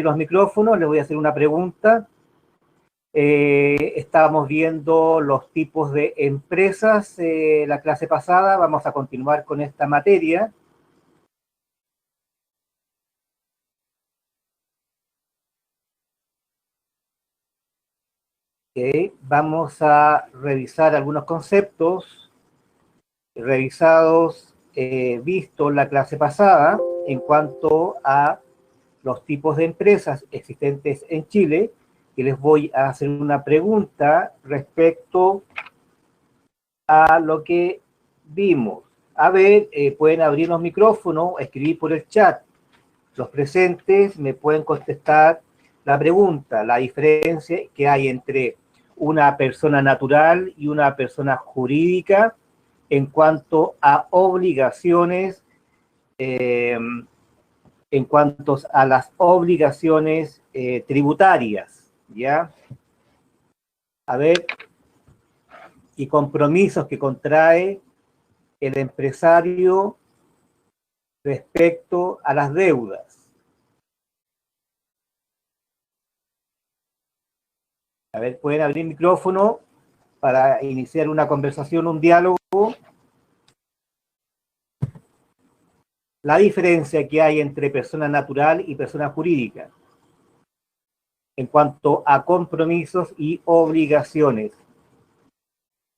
los micrófonos, les voy a hacer una pregunta. Estábamos viendo los tipos de empresas la clase pasada, vamos a continuar con esta materia. Vamos a revisar algunos conceptos revisados, visto la clase pasada en cuanto a los tipos de empresas existentes en Chile, y les voy a hacer una pregunta respecto a lo que vimos. A ver, pueden abrir los micrófonos, escribir por el chat. Los presentes me pueden contestar la pregunta, la diferencia que hay entre una persona natural y una persona jurídica en cuanto a obligaciones, en cuanto a las obligaciones tributarias, ¿ya? A ver, y compromisos que contrae el empresario respecto a las deudas. A ver, pueden abrir el micrófono para iniciar una conversación, un diálogo. La diferencia que hay entre persona natural y persona jurídica en cuanto a compromisos y obligaciones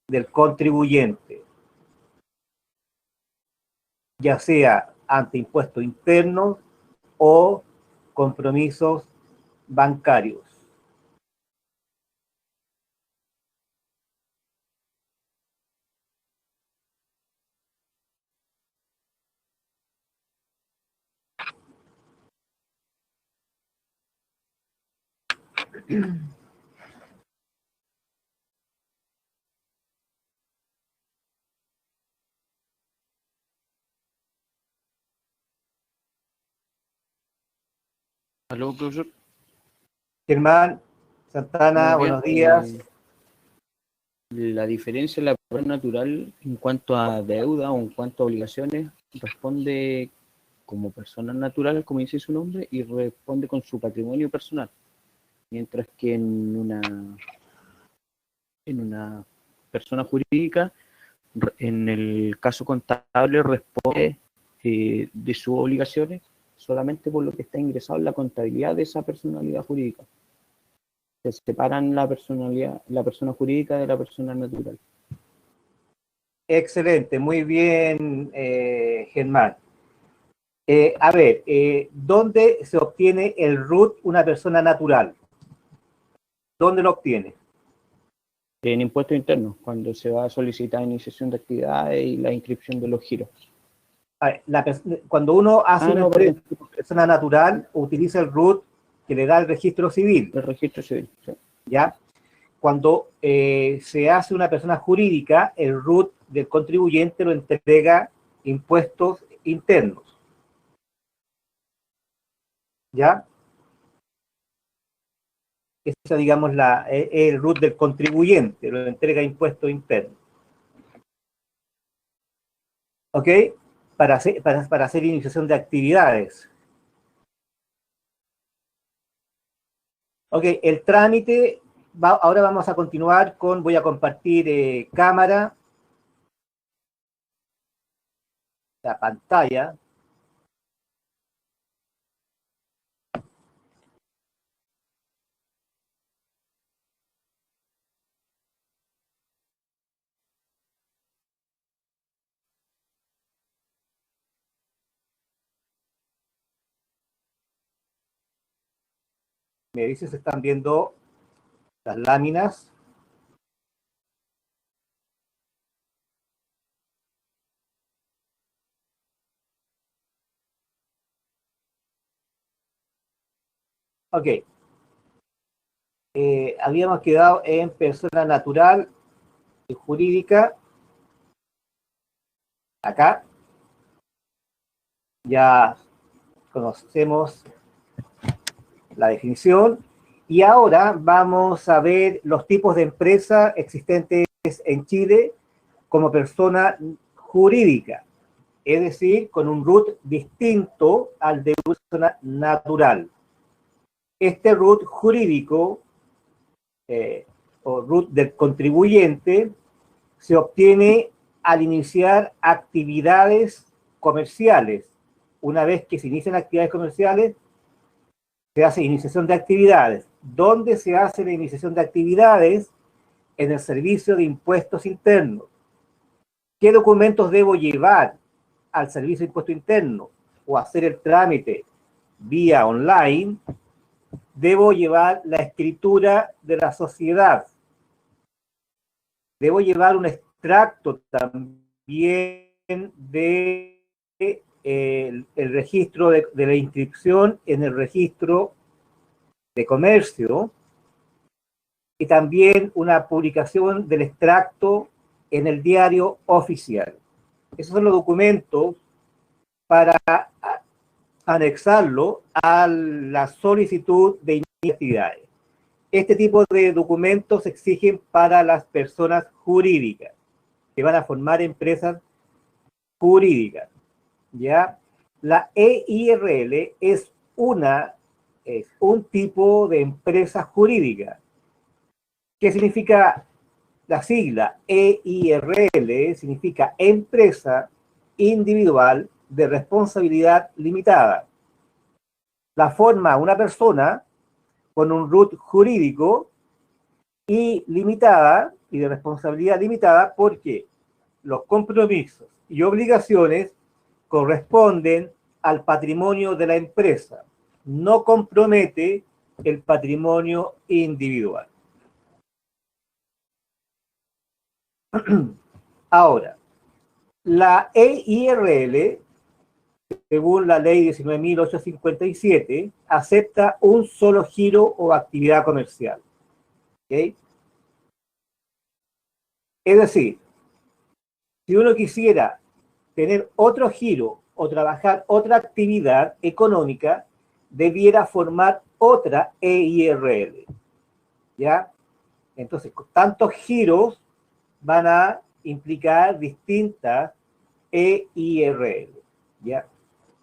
del contribuyente, ya sea ante impuestos internos o compromisos bancarios. Aló, profesor. Germán, Santana, buenos días. La diferencia de la persona natural en cuanto a deuda o en cuanto a obligaciones responde como persona natural, como dice su nombre, y responde con su patrimonio personal. Mientras que en una persona jurídica, en el caso contable, responde de sus obligaciones solamente por lo que está ingresado en la contabilidad de esa personalidad jurídica. Se separan la persona jurídica de la persona natural. Excelente, muy bien, Germán. A ver, ¿dónde se obtiene el RUT una persona natural? ¿Dónde lo obtiene? En impuestos internos, cuando se va a solicitar iniciación de actividades y la inscripción de los giros. A ver, cuando uno hace una persona natural, utiliza el RUT que le da el registro civil. El registro civil, sí. ¿Ya? Cuando se hace una persona jurídica, el RUT del contribuyente lo entrega impuestos internos. ¿Ya? Esa, digamos, el RUT del contribuyente, lo entrega impuestos internos. ¿Ok? Para hacer iniciación de actividades. Ok, el trámite, ahora vamos a continuar voy a compartir cámara, la pantalla. Me dice si están viendo las láminas. Ok. Habíamos quedado en persona natural y jurídica. Acá. Ya conocemos la definición. Y ahora vamos a ver los tipos de empresa existentes en Chile como persona jurídica. Es decir, con un RUT distinto al de persona natural. Este root jurídico o root del contribuyente se obtiene al iniciar actividades comerciales. Una vez que se inician actividades comerciales, se hace iniciación de actividades. ¿Dónde se hace la iniciación de actividades? En el Servicio de Impuestos Internos. ¿Qué documentos debo llevar al Servicio de Impuestos Internos o hacer el trámite vía online? Debo llevar la escritura de la sociedad. Debo llevar un extracto también de el registro de la inscripción en el registro de comercio y también una publicación del extracto en el diario oficial. Esos son los documentos para anexarlo a la solicitud de actividades. Este tipo de documentos se exigen para las personas jurídicas que van a formar empresas jurídicas. ¿Ya? La EIRL es un tipo de empresa jurídica. ¿Qué significa la sigla? EIRL significa Empresa Individual de Responsabilidad Limitada. La forma una persona con un root jurídico y limitada, y de responsabilidad limitada, porque los compromisos y obligaciones corresponden al patrimonio de la empresa, no compromete el patrimonio individual. Ahora, la EIRL, según la ley 19.857, acepta un solo giro o actividad comercial. ¿Okay? Es decir, si uno quisiera tener otro giro o trabajar otra actividad económica, debiera formar otra EIRL. ¿Ya? Entonces, tantos giros van a implicar distintas EIRL. ¿Ya?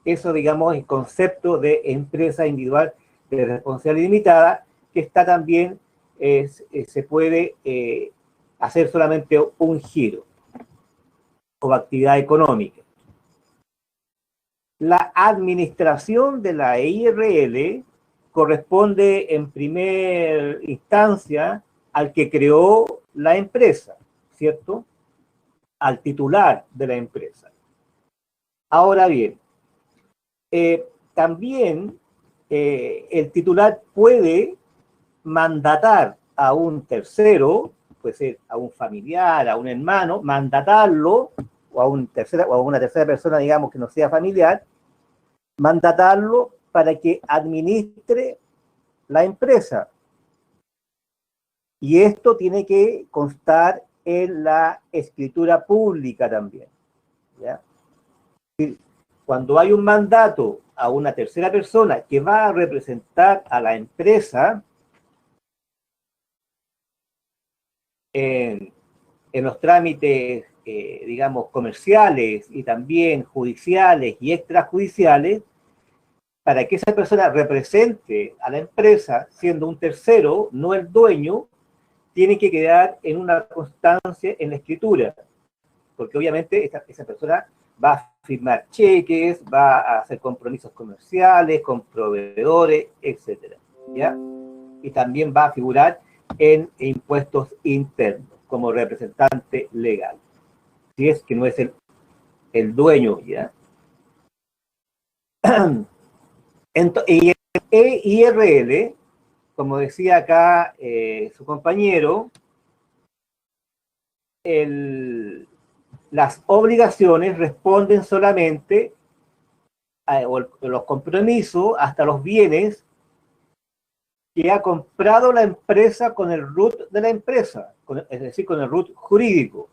Eso, digamos, es el concepto de empresa individual de responsabilidad limitada, que está también, se puede hacer solamente un giro o actividad económica. La administración de la EIRL corresponde en primera instancia al que creó la empresa, ¿cierto? Al titular de la empresa. Ahora bien, también el titular puede mandatar a un tercero, puede ser a un familiar, a un hermano, mandatarlo, o a una tercera persona, digamos, que no sea familiar, mandatarlo para que administre la empresa. Y esto tiene que constar en la escritura pública también. ¿Ya? Cuando hay un mandato a una tercera persona que va a representar a la empresa en los trámites, digamos, comerciales y también judiciales y extrajudiciales, para que esa persona represente a la empresa siendo un tercero, no el dueño, tiene que quedar en una constancia en la escritura, porque obviamente esa persona va a firmar cheques, va a hacer compromisos comerciales con proveedores, etcétera, ¿ya? Y también va a figurar en impuestos internos como representante legal, si es que no es el dueño, ¿ya? Y el EIRL, como decía acá su compañero, las obligaciones responden solamente a los compromisos hasta los bienes que ha comprado la empresa con el root de la empresa, es decir, con el root jurídico.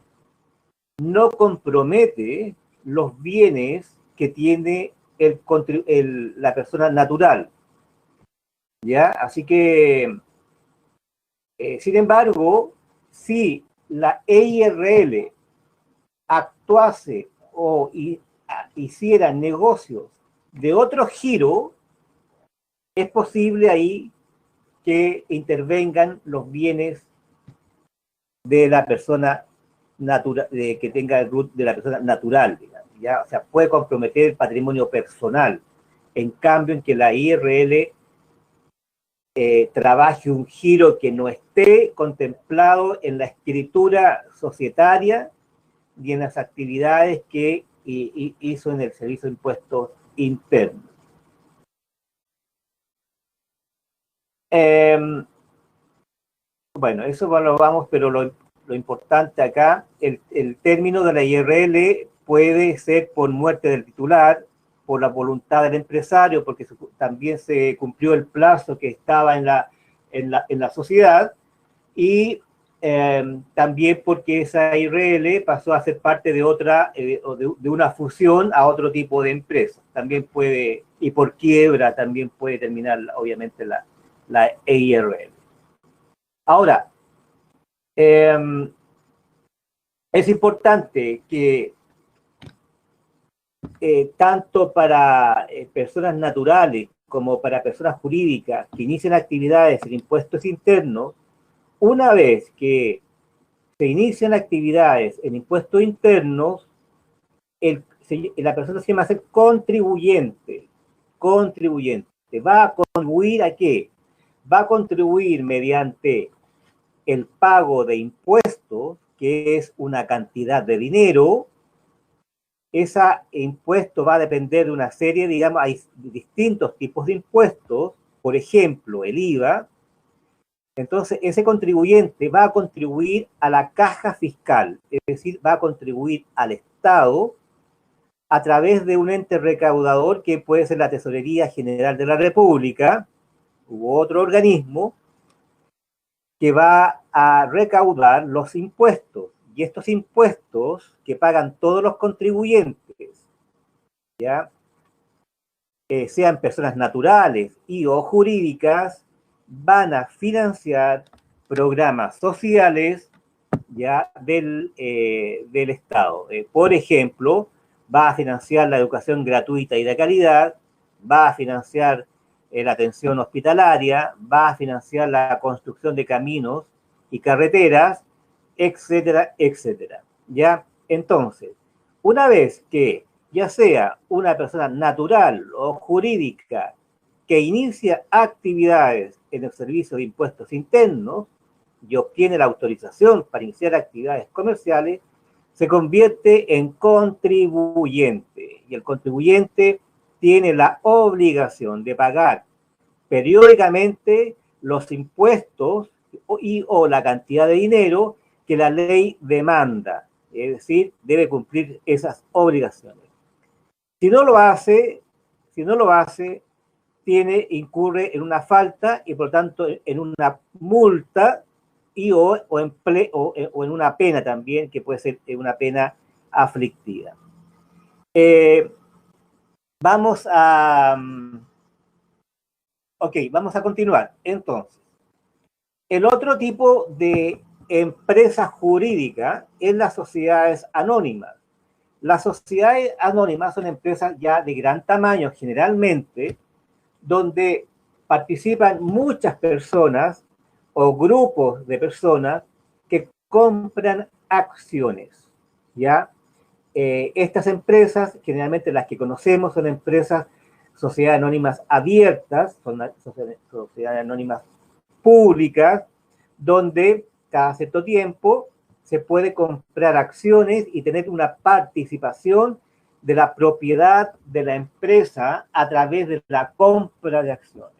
No compromete los bienes que tiene la persona natural. ¿Ya? Así que, sin embargo, si la EIRL actuase o hiciera negocios de otro giro, es posible ahí que intervengan los bienes de la persona natural, que tenga el root de la persona natural, digamos, ¿ya? O sea, puede comprometer el patrimonio personal. En cambio, en que la IRL trabaje un giro que no esté contemplado en la escritura societaria y en las actividades que hizo en el Servicio de Impuestos Internos. Bueno, eso lo vamos, pero lo importante acá, el término de la IRL puede ser por muerte del titular, por la voluntad del empresario, porque también se cumplió el plazo que estaba en la sociedad, y también porque esa IRL pasó a ser parte de otra, de una fusión a otro tipo de empresa. También puede, y por quiebra también puede terminar, obviamente, la IRL. Ahora, es importante que tanto para personas naturales como para personas jurídicas que inician actividades en impuestos internos, una vez que se inician actividades en impuestos internos, la persona se llama ser contribuyente. Contribuyente. ¿Va a contribuir a qué? Va a contribuir mediante el pago de impuestos, que es una cantidad de dinero. Ese impuesto va a depender de una serie, digamos, hay distintos tipos de impuestos, por ejemplo, el IVA. Entonces, ese contribuyente va a contribuir a la caja fiscal, es decir, va a contribuir al Estado a través de un ente recaudador que puede ser la Tesorería General de la República u otro organismo que va a recaudar los impuestos. Y estos impuestos que pagan todos los contribuyentes, ¿ya? Sean personas naturales y o jurídicas, van a financiar programas sociales, ya del Estado. Por ejemplo, va a financiar la educación gratuita y de calidad, va a financiar la atención hospitalaria, va a financiar la construcción de caminos y carreteras, etcétera, etcétera. ¿Ya? Entonces, una vez que ya sea una persona natural o jurídica que inicia actividades en el Servicio de Impuestos Internos y obtiene la autorización para iniciar actividades comerciales, se convierte en contribuyente. Y el contribuyente tiene la obligación de pagar periódicamente los impuestos o la cantidad de dinero que la ley demanda. Es decir, debe cumplir esas obligaciones. Si no lo hace, incurre en una falta y por tanto en una multa o en una pena también, que puede ser una pena aflictiva. Vamos a continuar. Entonces, el otro tipo de empresa jurídica es las sociedades anónimas. Las sociedades anónimas son empresas ya de gran tamaño, generalmente, donde participan muchas personas o grupos de personas que compran acciones, ¿ya? Estas empresas, generalmente las que conocemos, son empresas, sociedades anónimas abiertas, son sociedades anónimas públicas, donde cada cierto tiempo se puede comprar acciones y tener una participación de la propiedad de la empresa a través de la compra de acciones.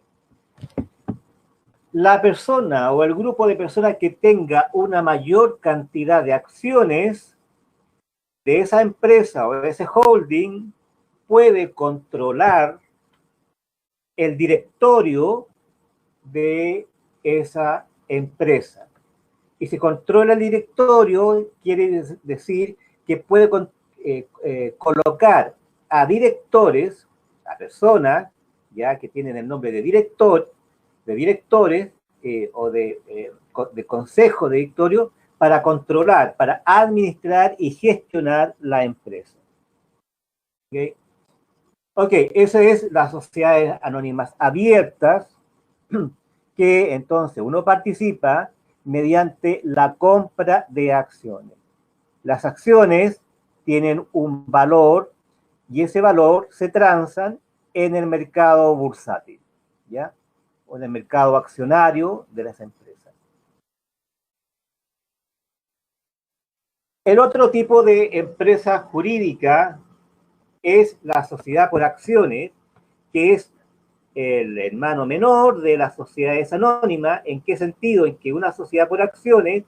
La persona o el grupo de personas que tenga una mayor cantidad de acciones de esa empresa o de ese holding puede controlar el directorio de esa empresa. Y si controla el directorio, quiere decir que puede colocar a directores, a personas ya que tienen el nombre de directores o de consejo de directorio, para controlar, para administrar y gestionar la empresa. Ok, esa es las sociedades anónimas abiertas, que entonces uno participa mediante la compra de acciones. Las acciones tienen un valor y ese valor se transan en el mercado bursátil, ¿ya? O en el mercado accionario de las empresas. El otro tipo de empresa jurídica es la sociedad por acciones, que es el hermano menor de las sociedades anónimas. ¿En qué sentido? En que una sociedad por acciones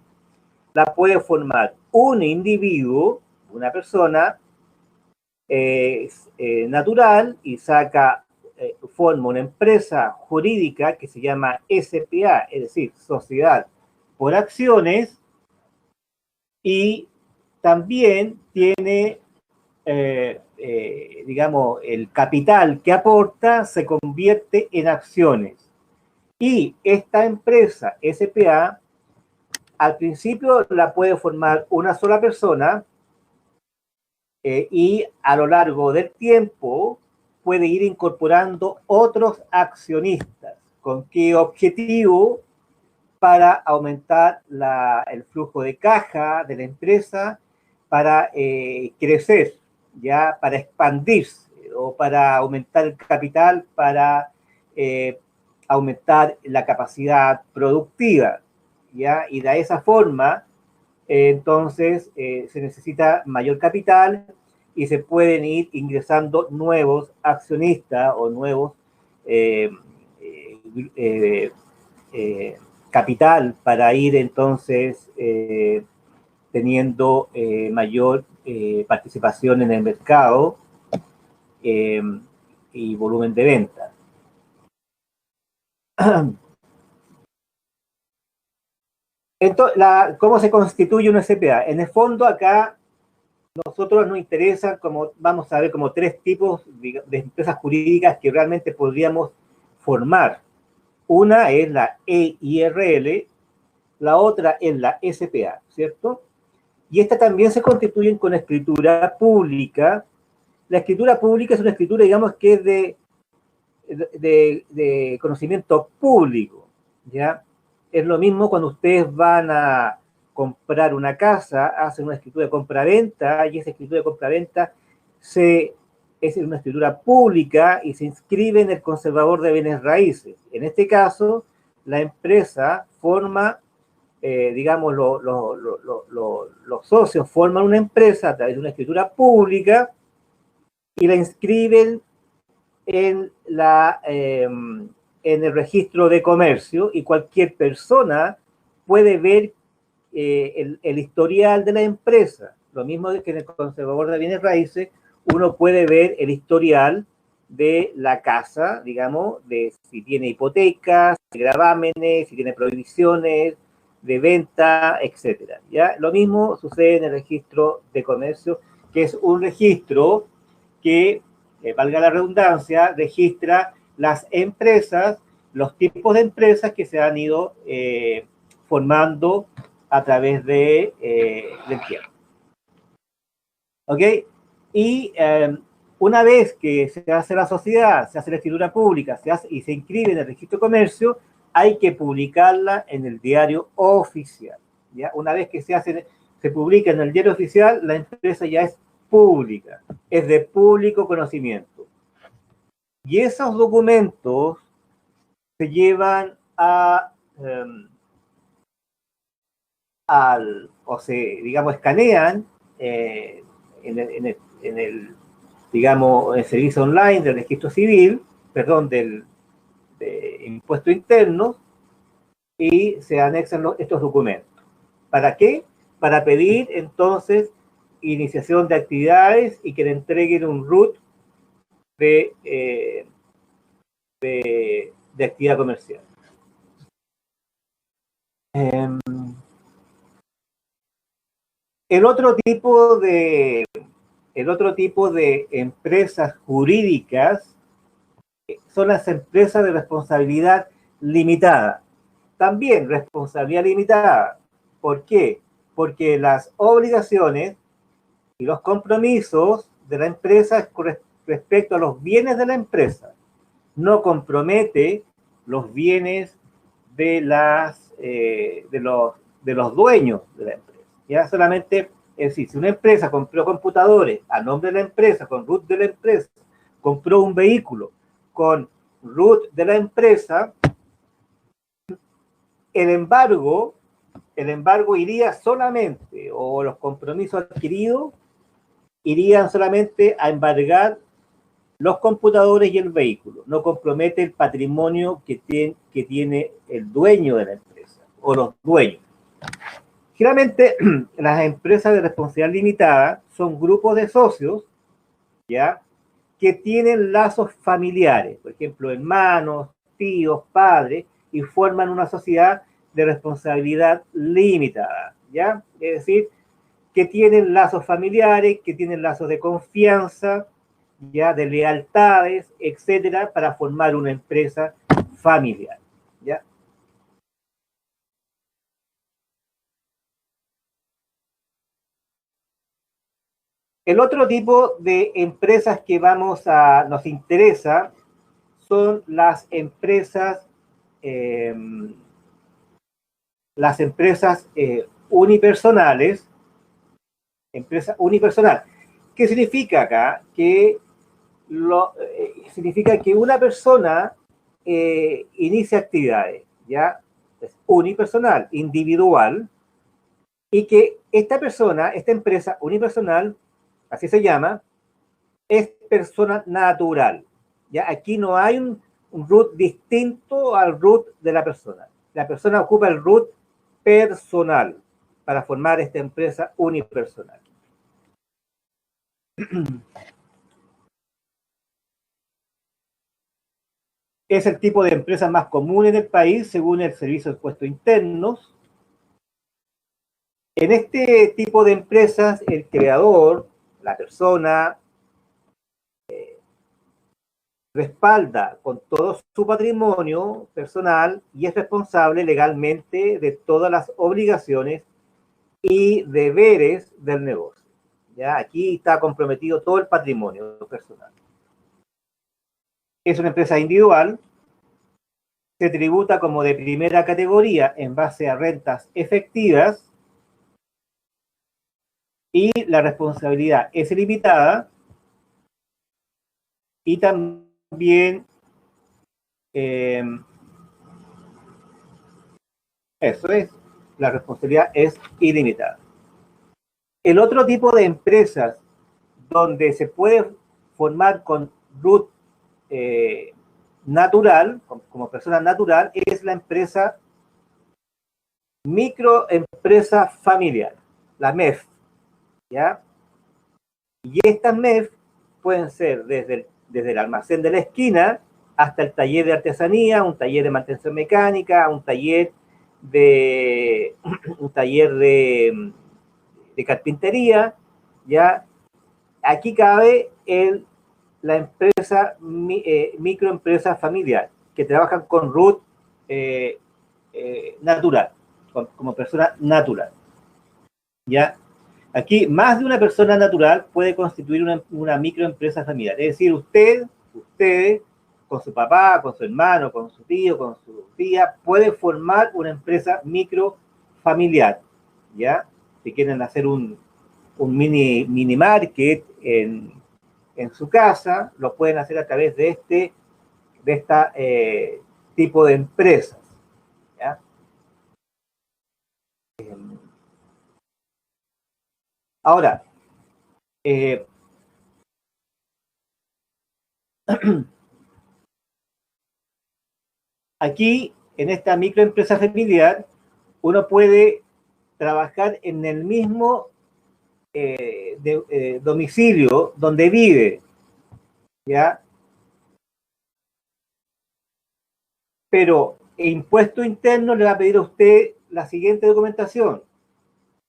la puede formar un individuo, una persona natural, y forma una empresa jurídica que se llama SPA, es decir, sociedad por acciones, y también tiene, digamos, el capital que aporta se convierte en acciones. Y esta empresa SPA, al principio la puede formar una sola persona, y a lo largo del tiempo puede ir incorporando otros accionistas. ¿Con qué objetivo? Para aumentar el flujo de caja de la empresa, para crecer, ya, para expandirse, o para aumentar el capital, para aumentar la capacidad productiva, ya, y de esa forma entonces se necesita mayor capital y se pueden ir ingresando nuevos accionistas o nuevos eh, capital para ir entonces teniendo mayor participación en el mercado y volumen de venta. Entonces, ¿cómo se constituye una SPA? En el fondo, acá nosotros nos interesan, como vamos a ver, como tres tipos de empresas jurídicas que realmente podríamos formar. Una es la EIRL, la otra es la SPA, ¿cierto? Y estas también se constituyen con escritura pública. La escritura pública es una escritura, digamos, que es de conocimiento público, ¿ya? Es lo mismo cuando ustedes van a comprar una casa, hacen una escritura de compra-venta, y esa escritura de compra-venta es una escritura pública y se inscribe en el conservador de bienes raíces. En este caso, la empresa forma, digamos, los socios forman una empresa a través de una escritura pública y la inscriben en el registro de comercio, y cualquier persona puede ver el historial de la empresa. Lo mismo que en el conservador de bienes raíces, uno puede ver el historial de la casa, digamos, de si tiene hipotecas, gravámenes, si tiene prohibiciones de venta, etcétera. ¿Ya? Lo mismo sucede en el registro de comercio, que es un registro que, valga la redundancia, registra las empresas, los tipos de empresas que se han ido formando a través del tiempo. ¿Ok? Y una vez que se hace la sociedad, se hace la escritura pública, y se inscribe en el registro de comercio, hay que publicarla en el diario oficial, ¿ya? Una vez que se publica en el diario oficial, la empresa ya es pública, es de público conocimiento. Y esos documentos se llevan o se, digamos, escanean en el digamos, el servicio online del registro civil, perdón, de impuestos internos, y se anexan estos documentos. ¿Para qué? Para pedir entonces iniciación de actividades y que le entreguen un RUT de actividad comercial. El otro tipo de empresas jurídicas son las empresas de responsabilidad limitada. También responsabilidad limitada. ¿Por qué? Porque las obligaciones y los compromisos de la empresa respecto a los bienes de la empresa no compromete los bienes de los dueños de la empresa. Ya solamente, es decir, si una empresa compró computadores a nombre de la empresa, con root de la empresa, compró un vehículo con root de la empresa, el embargo iría solamente, o los compromisos adquiridos irían solamente a embargar los computadores y el vehículo. No compromete el patrimonio que tiene el dueño de la empresa o los dueños. Generalmente, las empresas de responsabilidad limitada son grupos de socios, ¿ya?, que tienen lazos familiares, por ejemplo, hermanos, tíos, padres, y forman una sociedad de responsabilidad limitada, ¿ya? Es decir, que tienen lazos familiares, que tienen lazos de confianza, ya, de lealtades, etcétera, para formar una empresa familiar, ¿ya? El otro tipo de empresas que nos interesa son las empresas unipersonales. Empresa unipersonal. ¿Qué significa acá? Significa que una persona inicia actividades, ¿ya? Es unipersonal, individual, y que esta empresa unipersonal, así se llama, es persona natural. ¿Ya? Aquí no hay un root distinto al root de la persona. La persona ocupa el root personal para formar esta empresa unipersonal. Es el tipo de empresa más común en el país según el Servicio de Impuestos Internos. En este tipo de empresas, el creador, la persona, respalda con todo su patrimonio personal y es responsable legalmente de todas las obligaciones y deberes del negocio. ¿Ya? Aquí está comprometido todo el patrimonio personal. Es una empresa individual, se tributa como de primera categoría en base a rentas efectivas y la responsabilidad es limitada y también eso es, la responsabilidad es ilimitada. El otro tipo de empresas donde se puede formar con root natural, como persona natural, es la microempresa familiar, la MEF, ¿ya? Y estas MEF pueden ser desde el almacén de la esquina hasta el taller de artesanía, un taller de mantención mecánica, un taller de carpintería, ¿ya? Aquí cabe la empresa, microempresa familiar, que trabajan con root natural, como persona natural, ¿ya? Aquí, más de una persona natural puede constituir una microempresa familiar. Es decir, ustedes, con su papá, con su hermano, con su tío, con su tía, pueden formar una empresa microfamiliar, ¿ya? Si quieren hacer un mini market en su casa, lo pueden hacer a través de esta tipo de empresas, ¿ya? Ahora, aquí, en esta microempresa familiar, uno puede trabajar en el mismo domicilio donde vive, ¿ya? Pero Impuesto Interno le va a pedir a usted la siguiente documentación.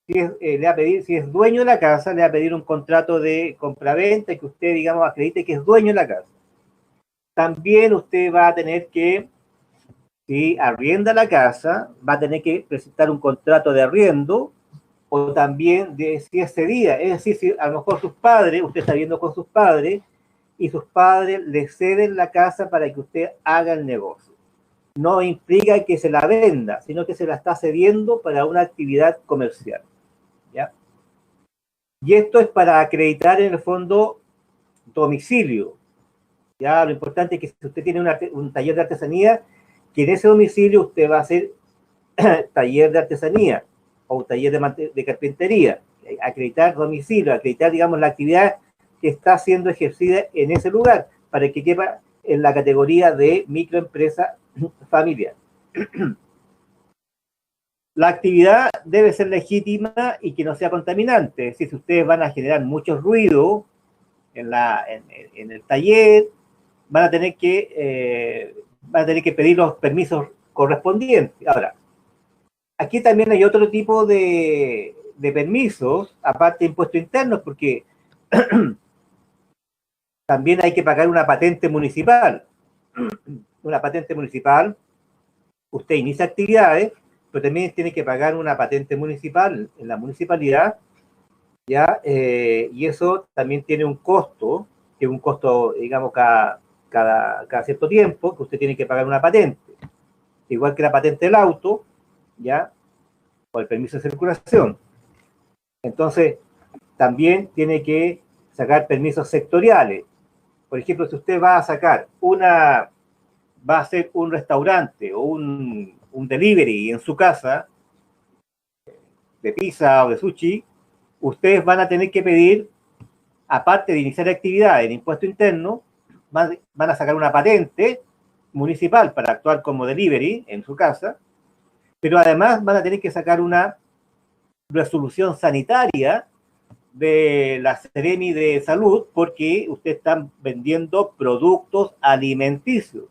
Le va a pedir, si es dueño de la casa, le va a pedir un contrato de compraventa que usted, digamos, acredite que es dueño de la casa. También usted va a tener que, si arrienda la casa, va a tener que presentar un contrato de arriendo o también de si es cedida. Es decir, si a lo mejor sus padres, usted está viviendo con sus padres y sus padres le ceden la casa para que usted haga el negocio. no implica que se la venda, sino que se la está cediendo para una actividad comercial, ¿ya? Y esto es para acreditar en el fondo domicilio. Ya lo importante es que si usted tiene un taller de artesanía, que en ese domicilio usted va a hacer taller de artesanía o un taller de carpintería. Acreditar domicilio, acreditar, digamos, la actividad que está siendo ejercida en ese lugar para que quepa en la categoría de microempresa familiar. La actividad debe ser legítima y que no sea contaminante. Es decir, si ustedes van a generar mucho ruido en el taller, van a tener que pedir los permisos correspondientes. Ahora, aquí también hay otro tipo de permisos, aparte de impuestos internos, porque también hay que pagar una patente municipal. Una patente municipal, usted inicia actividades, pero también tiene que pagar una patente municipal en la municipalidad, ¿ya? Y eso también tiene un costo, que es un costo, digamos, cada cierto tiempo, que usted tiene que pagar una patente. Igual que la patente del auto, ¿ya? O el permiso de circulación. Entonces, también tiene que sacar permisos sectoriales. Por ejemplo, si usted va a hacer un restaurante o un delivery en su casa, de pizza o de sushi, ustedes van a tener que pedir, aparte de iniciar actividad en impuesto interno, van a sacar una patente municipal para actuar como delivery en su casa, pero además van a tener que sacar una resolución sanitaria de la Seremi de Salud porque ustedes están vendiendo productos alimenticios.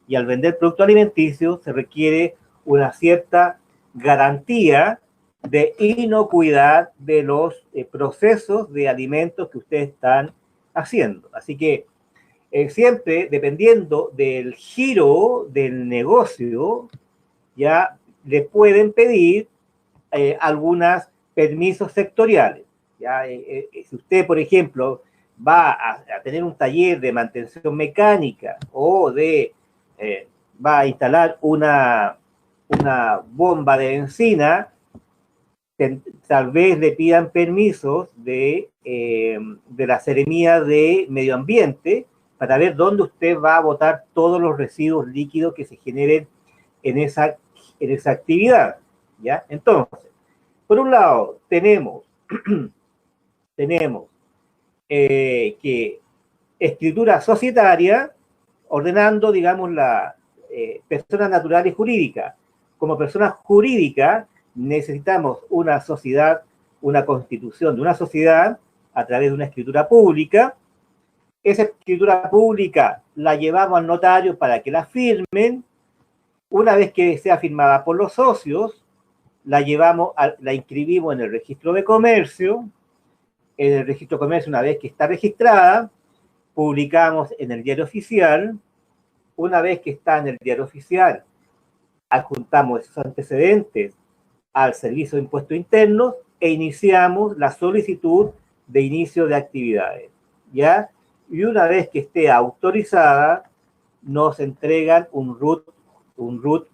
Y al vender productos alimenticios se requiere una cierta garantía de inocuidad de los procesos de alimentos que ustedes están haciendo. Así que siempre, dependiendo del giro del negocio, ya le pueden pedir algunos permisos sectoriales. ¿Ya? Si usted, por ejemplo, va a tener un taller de mantención mecánica o va a instalar una bomba de benzina, tal vez le pidan permisos de la Seremía de Medio Ambiente para ver dónde usted va a botar todos los residuos líquidos que se generen en esa actividad, ¿ya? Entonces, por un lado, tenemos que escritura societaria, ordenando, digamos, la persona natural y jurídica. Como persona jurídica, necesitamos una sociedad, una constitución de una sociedad a través de una escritura pública. Esa escritura pública la llevamos al notario para que la firmen. Una vez que sea firmada por los socios, la inscribimos en el registro de comercio. En el registro de comercio, una vez que está registrada, publicamos en el diario oficial. Una vez que está en el diario oficial, adjuntamos esos antecedentes al Servicio de Impuestos Internos e iniciamos la solicitud de inicio de actividades, ¿ya? Y una vez que esté autorizada, nos entregan un RUT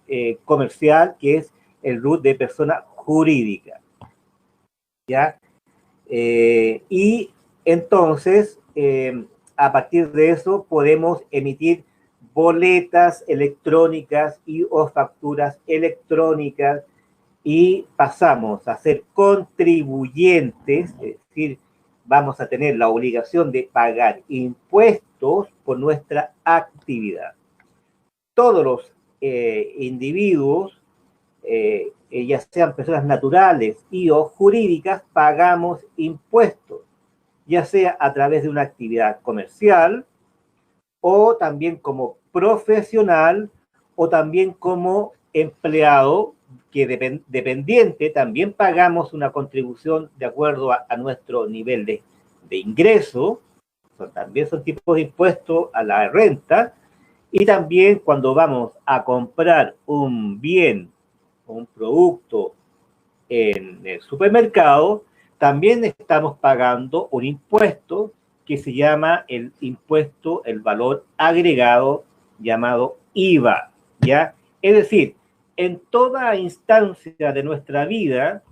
comercial, que es el RUT de persona jurídica, ¿ya? Y entonces, a partir de eso, podemos emitir boletas electrónicas o facturas electrónicas y pasamos a ser contribuyentes, es decir, vamos a tener la obligación de pagar impuestos por nuestra actividad. Todos los individuos, ya sean personas naturales y o jurídicas, pagamos impuestos, ya sea a través de una actividad comercial o también como profesional o también como empleado que dependiente, también pagamos una contribución de acuerdo a nuestro nivel de ingreso. También son tipos de impuestos a la renta. Y también cuando vamos a comprar un bien o un producto en el supermercado, también estamos pagando un impuesto que se llama el impuesto, el valor agregado, llamado IVA, ¿ya? Es decir, en toda instancia de nuestra vida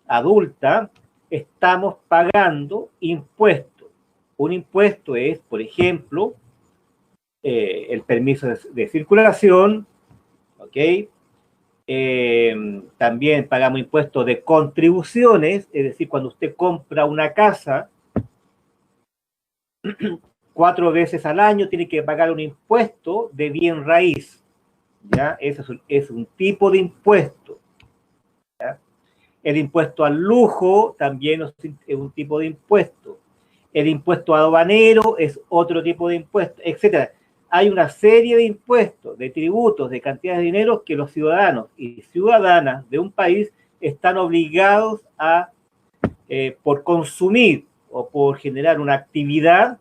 adulta estamos pagando impuestos. Un impuesto es, por ejemplo, el permiso de circulación, ¿ok? También pagamos impuestos de contribuciones, es decir, cuando usted compra una casa, 4 veces al año tiene que pagar un impuesto de bien raíz, ¿ya? Ese es un tipo de impuesto, ¿ya? El impuesto al lujo también es un tipo de impuesto. El impuesto aduanero es otro tipo de impuesto, etcétera. Hay una serie de impuestos, de tributos, de cantidades de dinero que los ciudadanos y ciudadanas de un país están obligados a, por consumir o por generar una actividad,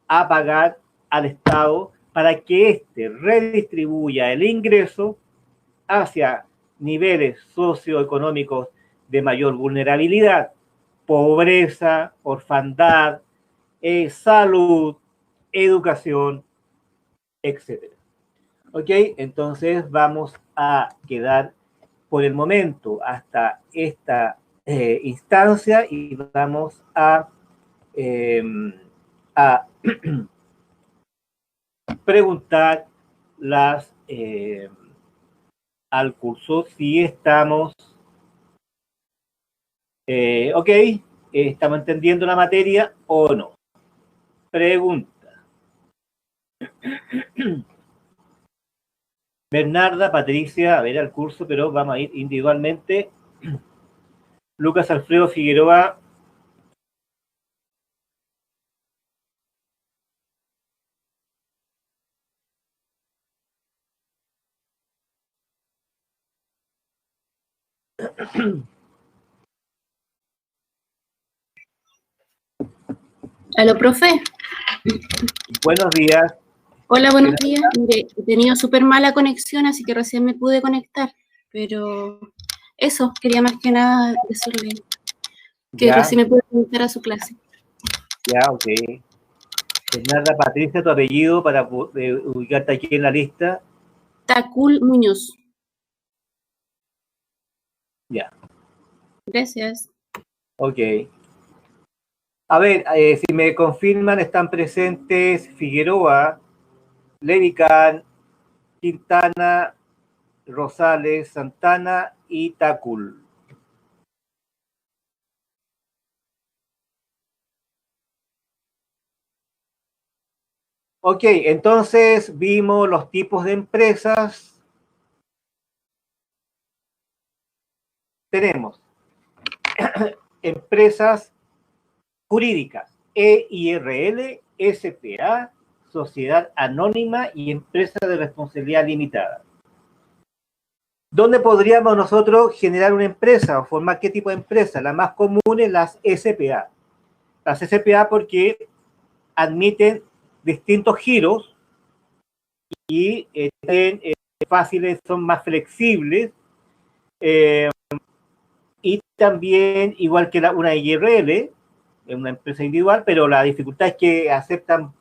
a pagar al Estado para que éste redistribuya el ingreso hacia niveles socioeconómicos de mayor vulnerabilidad, pobreza, orfandad, salud, educación, etcétera. ¿Ok? Entonces vamos a quedar por el momento hasta esta instancia y vamos eh, a preguntar al curso si estamos, ok, estamos entendiendo la materia o no. Pregunta. Bernarda, Patricia, a ver al curso, pero vamos a ir individualmente. Lucas Alfredo Figueroa. Aló, profe. Buenos días. Hola, buenos días. Mire, he tenido súper mala conexión, así que recién me pude conectar. Pero eso, quería más que nada decirle que Ya, recién me pude conectar a su clase. ya, ok. Bernarda, Patricia, tu apellido para ubicarte aquí en la lista. Tacul Muñoz. Ya, Gracias. ok. A ver, si me confirman, están presentes Figueroa, Levican, Quintana, Rosales, Santana y Tacul. Ok, entonces vimos los tipos de empresas. Tenemos empresas jurídicas, EIRL, SPA, Sociedad Anónima y Empresa de Responsabilidad Limitada. ¿Dónde podríamos nosotros generar una empresa o formar qué tipo de empresa? La más común es las SPA. Las SPA porque admiten distintos giros y fáciles, son más flexibles y también, igual que una IRL, es una empresa individual, pero la dificultad es que aceptan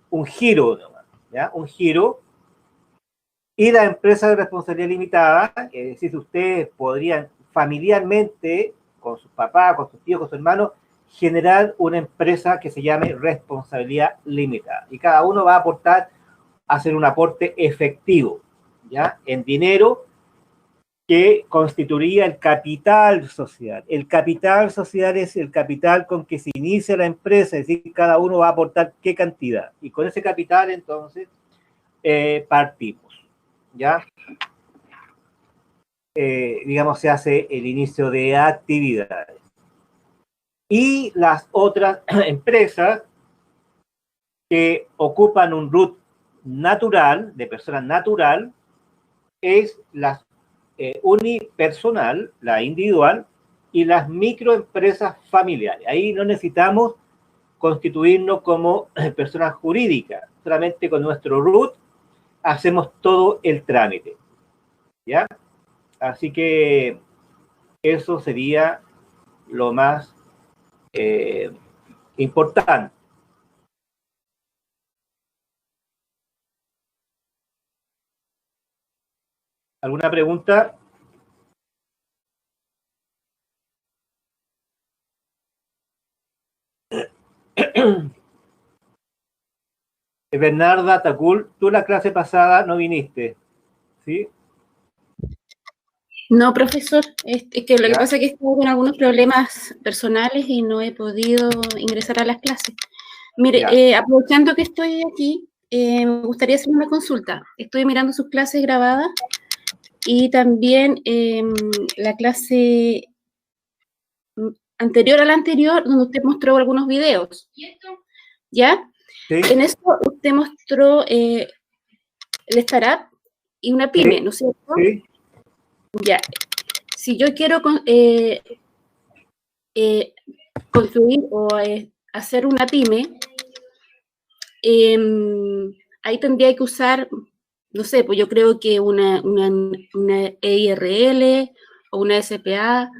un giro, ¿ya? Un giro. Y la empresa de responsabilidad limitada, es decir, ustedes podrían familiarmente, con sus papás, con sus tíos, con sus hermanos, generar una empresa que se llame responsabilidad limitada. Y cada uno va a aportar, hacer un aporte efectivo, ¿ya? En dinero, que constituiría el capital social. El capital social es el capital con que se inicia la empresa, es decir, cada uno va a aportar qué cantidad. Y con ese capital, entonces, partimos, ¿ya? Digamos, se hace el inicio de actividades. Y las otras empresas que ocupan un root natural, de persona natural, es la unipersonal, la individual, y las microempresas familiares. Ahí no necesitamos constituirnos como personas jurídicas, solamente con nuestro root hacemos todo el trámite, ¿ya? Así que eso sería lo más importante. ¿Alguna pregunta? Bernarda Tacul, tú la clase pasada no viniste, ¿sí? No, profesor, es que lo que ¿Ya? pasa es que estoy con algunos problemas personales y no he podido ingresar a las clases. Mire, Ya. aprovechando que estoy aquí, me gustaría hacer una consulta. Estoy mirando sus clases grabadas y también la clase anterior a la anterior, donde usted mostró algunos videos. ¿Ya? ¿Sí? En eso usted mostró el startup y una pyme, ¿no es cierto? Sí. Ya. Si yo quiero construir o hacer una pyme, ahí tendría que usar, no sé, pues yo creo que una EIRL o una SPA,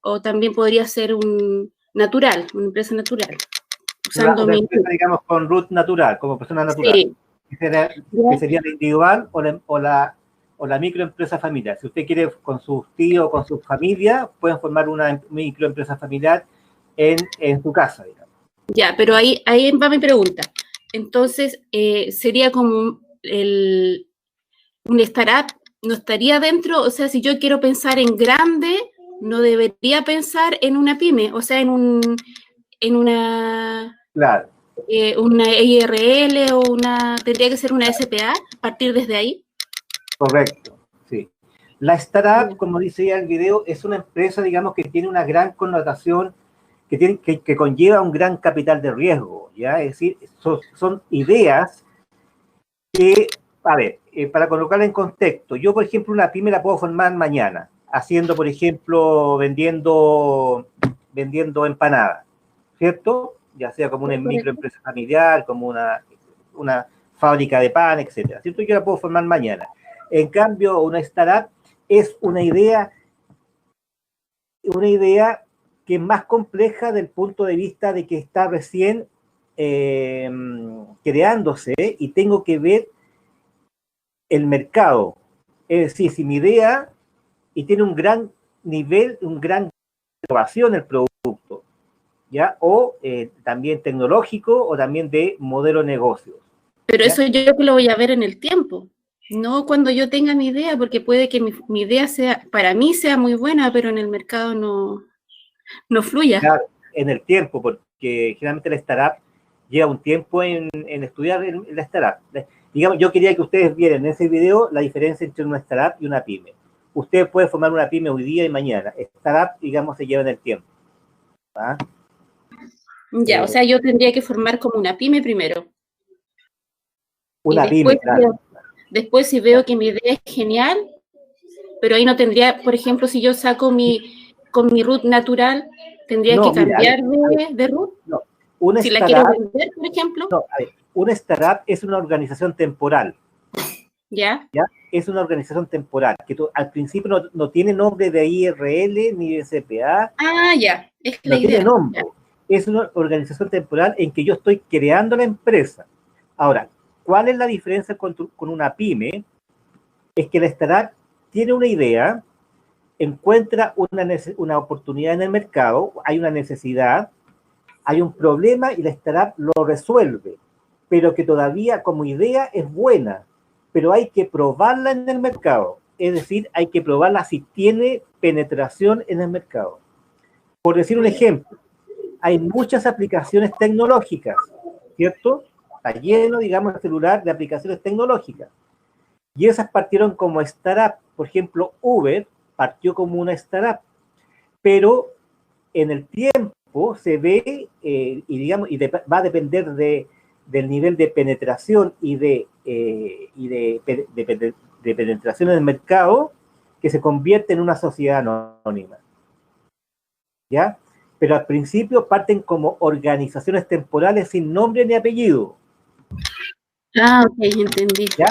o también podría ser una empresa natural, usando Una mi... empresa, digamos, con root natural, como persona natural. Sí. Que sería la individual o la microempresa familiar. Si usted quiere con sus tíos o con su familia, pueden formar una microempresa familiar en su casa, digamos. Ya, pero ahí va mi pregunta. Entonces, sería como un startup, no estaría dentro, o sea, si yo quiero pensar en grande, no debería pensar en una pyme, o sea, en Claro, una IRL o tendría que ser una SPA, partir desde ahí. correcto, sí. La startup, como dice ya el video, es una empresa, digamos, que tiene una gran connotación, que conlleva un gran capital de riesgo, ¿ya? Es decir, son ideas que, a ver, para colocarla en contexto, yo, por ejemplo, una pyme la puedo formar mañana, haciendo, por ejemplo, vendiendo empanadas, ¿cierto? Ya sea como una microempresa familiar, como una fábrica de pan, etcétera, ¿cierto? Yo la puedo formar mañana. En cambio, una startup es una idea que es más compleja del punto de vista de que está recién creándose y tengo que ver el mercado. Es decir, si mi idea y tiene un gran nivel, un gran innovación el producto, ¿ya? O también tecnológico o también de modelo de negocios. Pero ¿ya? eso yo que lo voy a ver en el tiempo, no cuando yo tenga mi idea, porque puede que mi idea para mí sea muy buena, pero en el mercado no fluya. Claro, en el tiempo, porque generalmente la startup lleva un tiempo en estudiar la startup. Digamos, yo quería que ustedes vieran en ese video la diferencia entre una startup y una pyme. Usted puede formar una pyme hoy día y mañana. Startup, digamos, se lleva en el tiempo. ¿Ah? Ya, o sea, yo tendría que formar como una pyme primero. Una y después, pyme, claro. Después si veo que mi idea es genial, pero ahí no tendría, por ejemplo, si yo saco con mi root natural, tendría que cambiar de root. No, una si startup, la quiero vender, por ejemplo. No, a ver, una startup es una organización temporal. ¿Ya? Es una organización temporal, que al principio no tiene nombre de IRL ni de CPA. Ah, ya, es la no idea. Tiene nombre. Ya. Es una organización temporal en que yo estoy creando la empresa. Ahora, ¿cuál es la diferencia con una pyme? Es que la startup tiene una idea, encuentra una oportunidad en el mercado, hay una necesidad, hay un problema y la startup lo resuelve, pero que todavía como idea es buena, pero hay que probarla en el mercado. Es decir, hay que probarla si tiene penetración en el mercado. Por decir un ejemplo, hay muchas aplicaciones tecnológicas, ¿cierto? Está lleno, digamos, el celular de aplicaciones tecnológicas. Y esas partieron como startup. Por ejemplo, Uber partió como una startup, pero en el tiempo se ve, va a depender del nivel de penetración y de penetración en el mercado, que se convierte en una sociedad anónima. ¿Ya? Pero al principio parten como organizaciones temporales sin nombre ni apellido. Ah, ok, entendí. ¿Ya?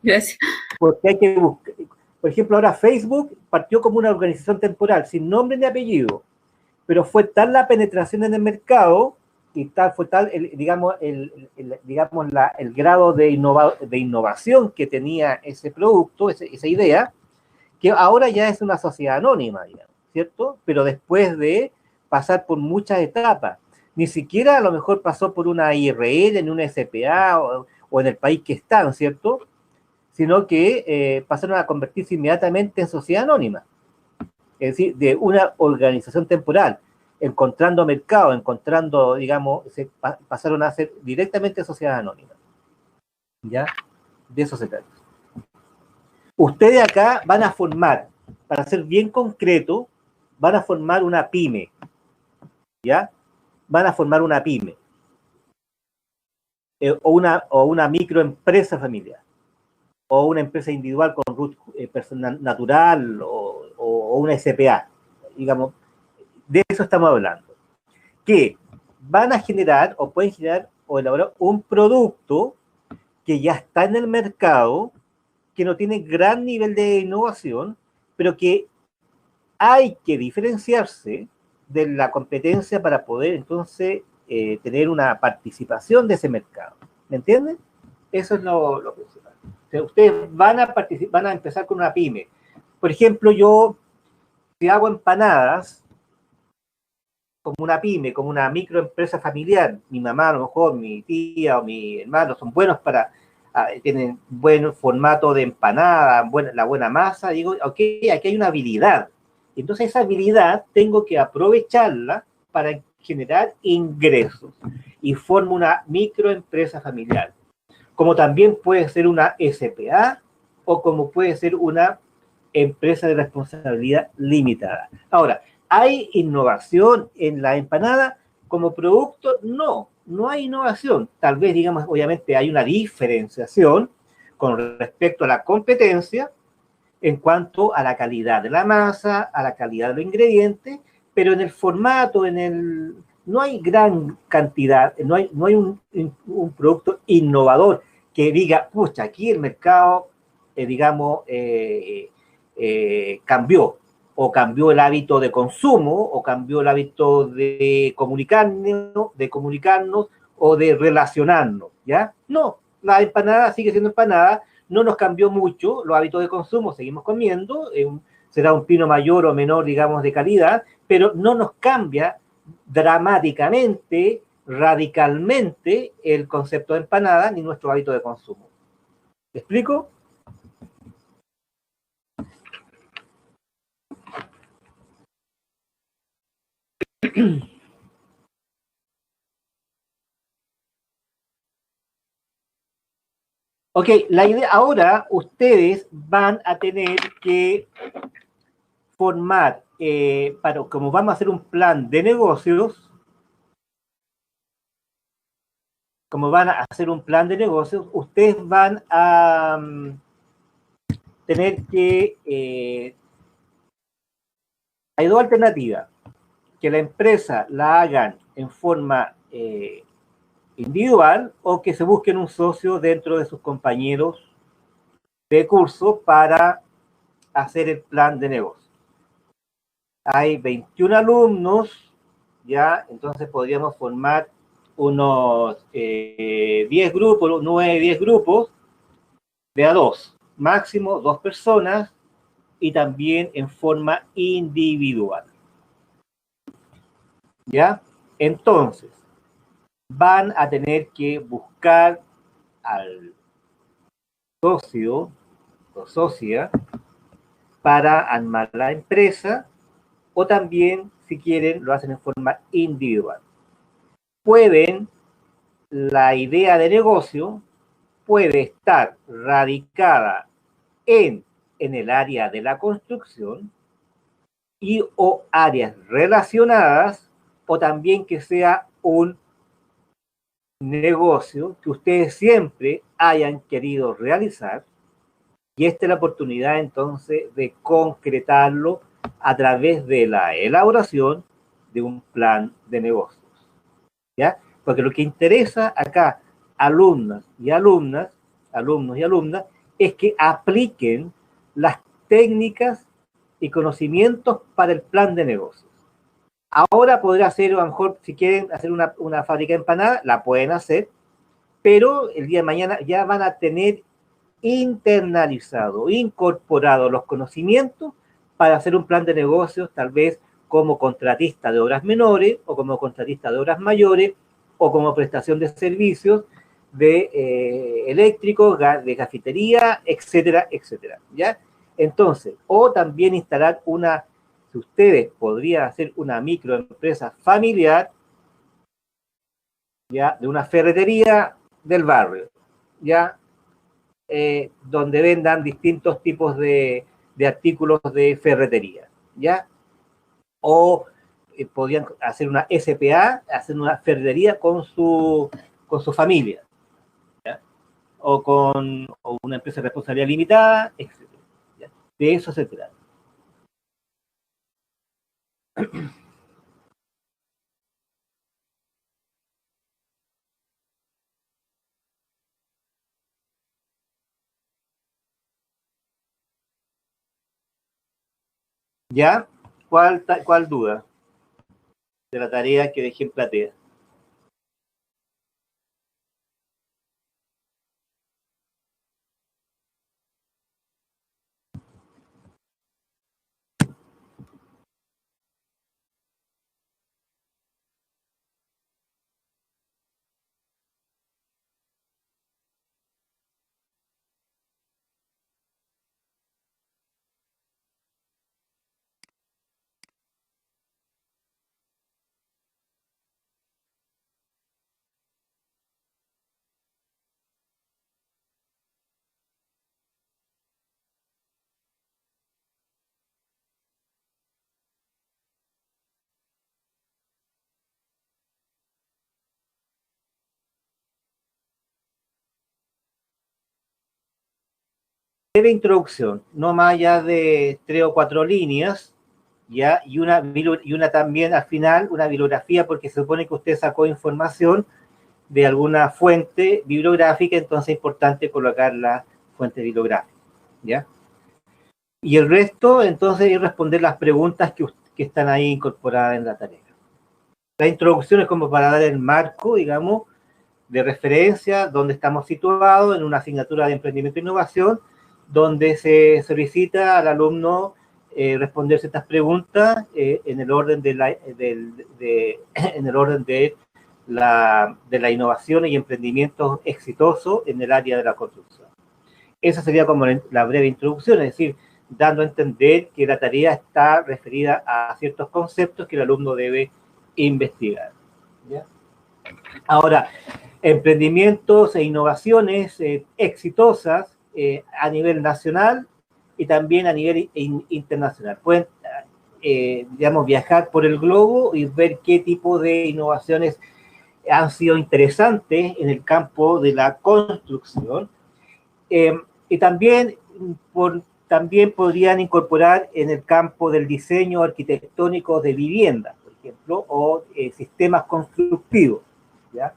Gracias. Porque hay que buscar. Por ejemplo, ahora Facebook partió como una organización temporal sin nombre ni apellido, pero fue tal la penetración en el mercado y fue tal, el grado de innovación que tenía ese producto, esa idea, que ahora ya es una sociedad anónima, digamos, ¿cierto? Pero después de pasar por muchas etapas. Ni siquiera a lo mejor pasó por una IRL, en una SPA o en el país que están, ¿cierto? Sino que pasaron a convertirse inmediatamente en sociedad anónima. Es decir, de una organización temporal, encontrando mercado, encontrando, digamos, pasaron a ser directamente sociedad anónima. ¿Ya? De eso se trata. Ustedes acá van a formar, para ser bien concreto, van a formar una pyme. ¿Ya? Van a formar una pyme. O una microempresa familiar. O una empresa individual con root personal natural o una SPA. Digamos, de eso estamos hablando. Que van a generar o pueden generar o elaborar un producto que ya está en el mercado, que no tiene gran nivel de innovación, pero que hay que diferenciarse de la competencia para poder entonces tener una participación de ese mercado. ¿Me entienden? Eso es lo principal. O sea, ustedes van a empezar con una pyme. Por ejemplo, yo, si hago empanadas, como una pyme, como una microempresa familiar, mi mamá a lo mejor, mi tía o mi hermano son buenos tienen buen formato de empanada, la buena masa, digo, ok, aquí hay una habilidad. Entonces esa habilidad tengo que aprovecharla para generar ingresos y formo una microempresa familiar. Como también puede ser una SPA o como puede ser una empresa de responsabilidad limitada. Ahora, ¿hay innovación en la empanada como producto? No, no hay innovación. Tal vez, digamos, obviamente hay una diferenciación con respecto a la competencia en cuanto a la calidad de la masa, a la calidad de los ingredientes, pero en el formato, no hay gran cantidad, no hay un producto innovador que diga, pucha, aquí el mercado, digamos, cambió, o cambió el hábito de consumo, o cambió el hábito de comunicarnos o de relacionarnos, ¿ya? No, la empanada sigue siendo empanada, no nos cambió mucho los hábitos de consumo, seguimos comiendo, será un pino mayor o menor, digamos, de calidad, pero no nos cambia dramáticamente, radicalmente el concepto de empanada ni nuestro hábito de consumo. ¿Me explico? Ok, la idea, ahora ustedes van a tener que formar, como vamos a hacer un plan de negocios, ustedes van a tener que, hay dos alternativas, que la empresa la hagan en forma individual o que se busquen un socio dentro de sus compañeros de curso para hacer el plan de negocio. Hay 21 alumnos, ya, entonces podríamos formar unos 10 grupos, 9, 10 grupos de a 2, máximo 2 personas y también en forma individual. ¿Ya? Entonces, van a tener que buscar al socio o socia para armar la empresa o también, si quieren, lo hacen en forma individual. La idea de negocio puede estar radicada en el área de la construcción y o áreas relacionadas o también que sea un negocio que ustedes siempre hayan querido realizar y esta es la oportunidad entonces de concretarlo a través de la elaboración de un plan de negocios. ¿Ya? Porque lo que interesa acá, alumnos y alumnas, es que apliquen las técnicas y conocimientos para el plan de negocios. Ahora podrá hacer, a lo mejor, si quieren hacer una fábrica de empanadas, la pueden hacer, pero el día de mañana ya van a tener internalizado, incorporado los conocimientos para hacer un plan de negocios, tal vez como contratista de obras menores o como contratista de obras mayores o como prestación de servicios de eléctricos, de cafetería, etcétera, etcétera, ¿ya? Entonces, o también instalar si ustedes podrían hacer una microempresa familiar, ¿ya? De una ferretería del barrio, ¿ya? Donde vendan distintos tipos de artículos de ferretería, ¿ya? O podrían hacer una SPA, hacer una ferretería con su familia, ¿ya? O una empresa de responsabilidad limitada, etc. ¿Ya? De eso se trata. ¿Ya? ¿Cuál duda de la tarea que dejé en platea? Breve introducción, no más allá de 3 o 4 líneas, ¿ya? Y una también al final, una bibliografía, porque se supone que usted sacó información de alguna fuente bibliográfica, entonces es importante colocar la fuente bibliográfica, ¿ya? Y el resto, entonces, es responder las preguntas que están ahí incorporadas en la tarea. La introducción es como para dar el marco, digamos, de referencia, donde estamos situados en una asignatura de emprendimiento e innovación, donde se solicita al alumno responder ciertas preguntas en el orden en el orden de la innovación y emprendimientos exitosos en el área de la construcción. Esa sería como la breve introducción, es decir, dando a entender que la tarea está referida a ciertos conceptos que el alumno debe investigar, ¿ya? Ahora, emprendimientos e innovaciones exitosas a nivel nacional y también a nivel internacional. Pueden, digamos, viajar por el globo y ver qué tipo de innovaciones han sido interesantes en el campo de la construcción. Y también podrían incorporar en el campo del diseño arquitectónico de viviendas, por ejemplo, o sistemas constructivos, ¿ya?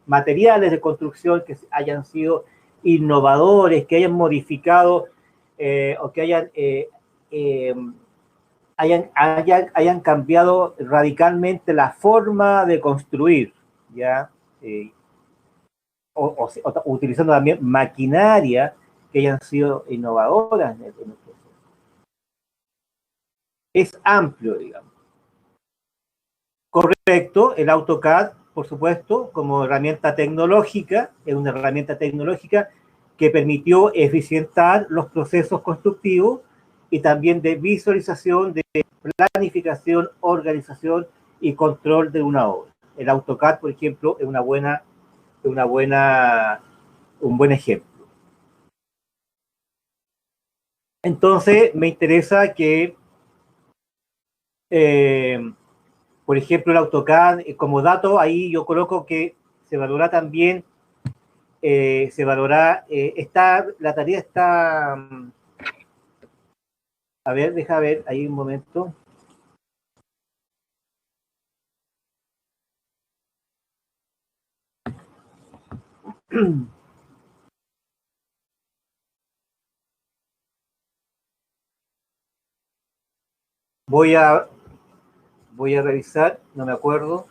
Materiales de construcción que hayan sido innovadores, que hayan modificado o que hayan cambiado radicalmente la forma de construir, ¿ya? O utilizando también maquinaria que hayan sido innovadoras en el proceso. Es amplio, digamos. Correcto, el AutoCAD, por supuesto, como herramienta tecnológica, es una herramienta tecnológica que permitió eficientar los procesos constructivos y también de visualización, de planificación, organización y control de una obra. El AutoCAD, por ejemplo, es un buen ejemplo. Entonces, me interesa que, por ejemplo, el AutoCAD, como dato, ahí yo coloco que se valora también, la tarea está, a ver, deja ver, ahí un momento. Voy a revisar, no me acuerdo.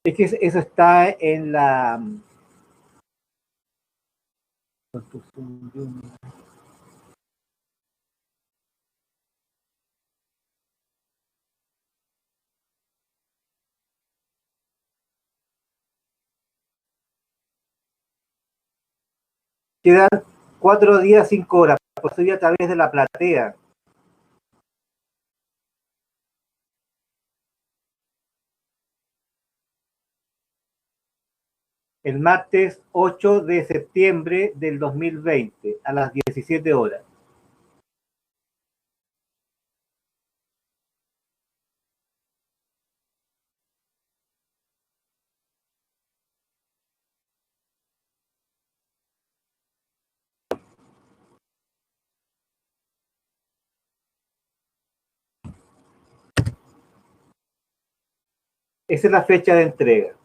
Es que eso está en la construcción de quedan 4 días, 5 horas, por eso a través de la platea. El martes 8 de septiembre del 2020, a las 17 horas. Esa es la fecha de entrega.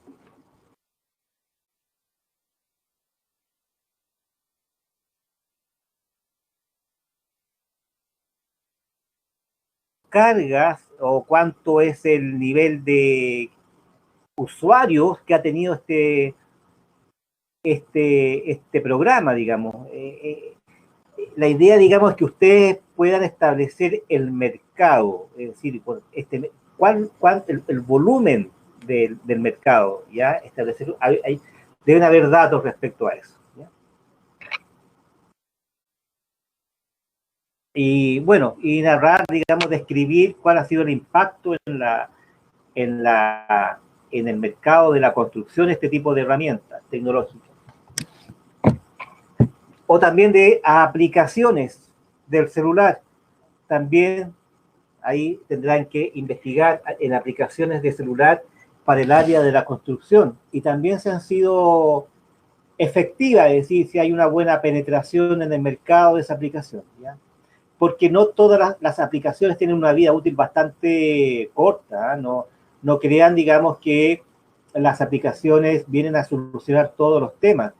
Cargas o cuánto es el nivel de usuarios que ha tenido este programa, digamos. La idea, digamos, es que ustedes puedan establecer el mercado, es decir, el volumen del mercado, ¿ya? Establecer, deben haber datos respecto a eso, ¿ya? Y bueno, y narrar, digamos, describir cuál ha sido el impacto en, la, en el mercado de la construcción de este tipo de herramientas tecnológicas. O también de aplicaciones del celular. También ahí tendrán que investigar en aplicaciones de celular para el área de la construcción. Y también se han sido efectivas, es decir, si hay una buena penetración en el mercado de esa aplicación, ¿ya? Porque no todas las aplicaciones tienen una vida útil bastante corta, ¿eh? No crean, digamos, que las aplicaciones vienen a solucionar todos los temas.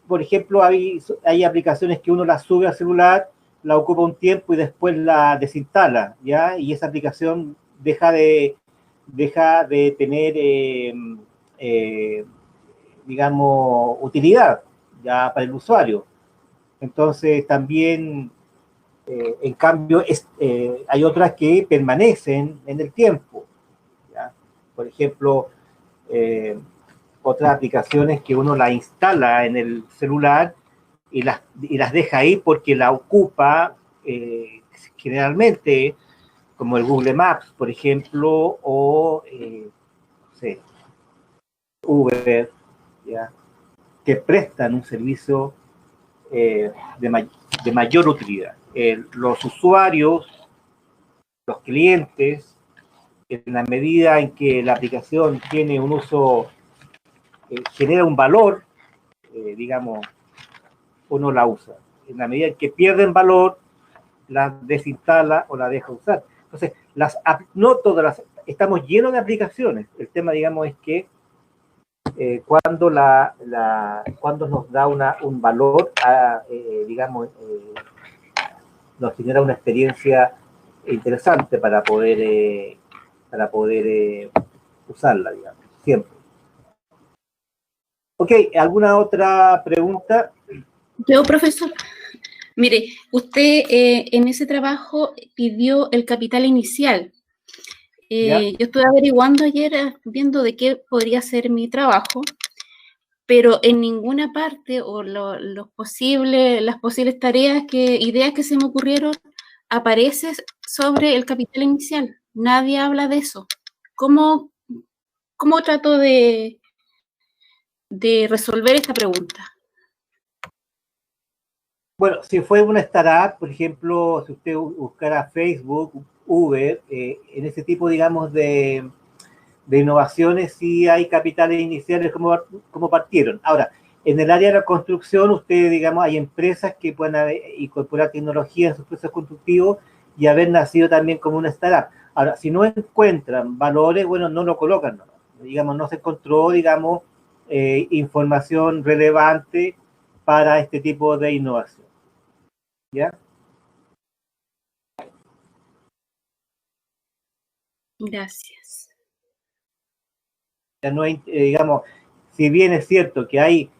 Por ejemplo, hay aplicaciones que uno las sube al celular, la ocupa un tiempo y después la desinstala, ¿ya? Y esa aplicación deja de tener, eh, digamos, utilidad ya para el usuario. Entonces, también, en cambio, hay otras que permanecen en el tiempo, ¿ya? Por ejemplo, otras aplicaciones que uno la instala en el celular y las deja ahí porque la ocupa generalmente, como el Google Maps, por ejemplo, o no sé, Uber, ¿ya? Que prestan un servicio de mayor utilidad. Los usuarios, los clientes, en la medida en que la aplicación tiene un uso, genera un valor, digamos, uno la usa. En la medida en que pierden valor, la desinstala o la deja usar. Entonces, no todas estamos llenos de aplicaciones. El tema, digamos, es que cuando cuando nos da un valor, digamos, nos genera una experiencia interesante para poder usarla, digamos, siempre. Ok, ¿alguna otra pregunta? Yo, profesor, mire, usted en ese trabajo pidió el capital inicial. ¿Ya? Yo estuve averiguando ayer, viendo de qué podría ser mi trabajo, pero en ninguna parte o las posibles tareas, ideas que se me ocurrieron, aparece sobre el capital inicial. Nadie habla de eso. ¿Cómo, cómo trato de resolver esta pregunta? Bueno, si fue una startup, por ejemplo, si usted buscara Facebook, Uber, en ese tipo, digamos, de innovaciones, sí hay capitales iniciales como partieron. Ahora, en el área de la construcción, usted, digamos, hay empresas que pueden incorporar tecnología en sus procesos constructivos y haber nacido también como una startup. Ahora, si no encuentran valores, bueno, no lo colocan, ¿no? Digamos, no se encontró, digamos, información relevante para este tipo de innovación. ¿Ya? Gracias. Ya no hay, digamos, si bien es cierto que hay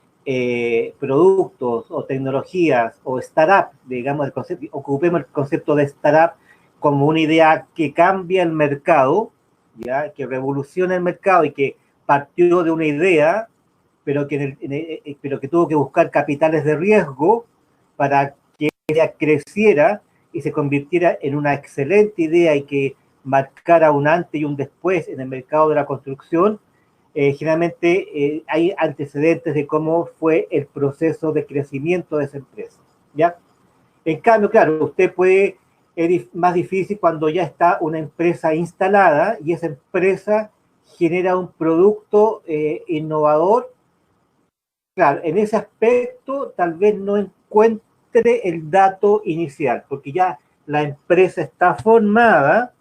productos o tecnologías o startup, digamos, el concepto, ocupemos el concepto de startup como una idea que cambia el mercado, ¿ya? Que revoluciona el mercado y que partió de una idea, pero pero que tuvo que buscar capitales de riesgo para que ella creciera y se convirtiera en una excelente idea y que marcara un antes y un después en el mercado de la construcción. Generalmente hay antecedentes de cómo fue el proceso de crecimiento de esa empresa, ¿ya? En cambio, claro, usted puede, es más difícil cuando ya está una empresa instalada y esa empresa genera un producto innovador. Claro, en ese aspecto tal vez no encuentre el dato inicial, porque ya la empresa está formada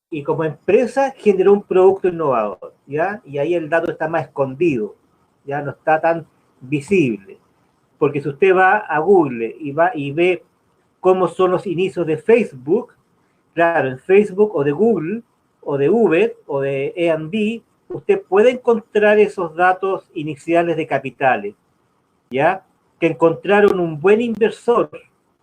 y como empresa generó un producto innovador, ¿ya? Y ahí el dato está más escondido, ya no está tan visible. Porque si usted va a Google y ve cómo son los inicios de Facebook, claro, en Facebook o de Google o de Uber o de Airbnb, usted puede encontrar esos datos iniciales de capitales, ¿ya? Que encontraron un buen inversor,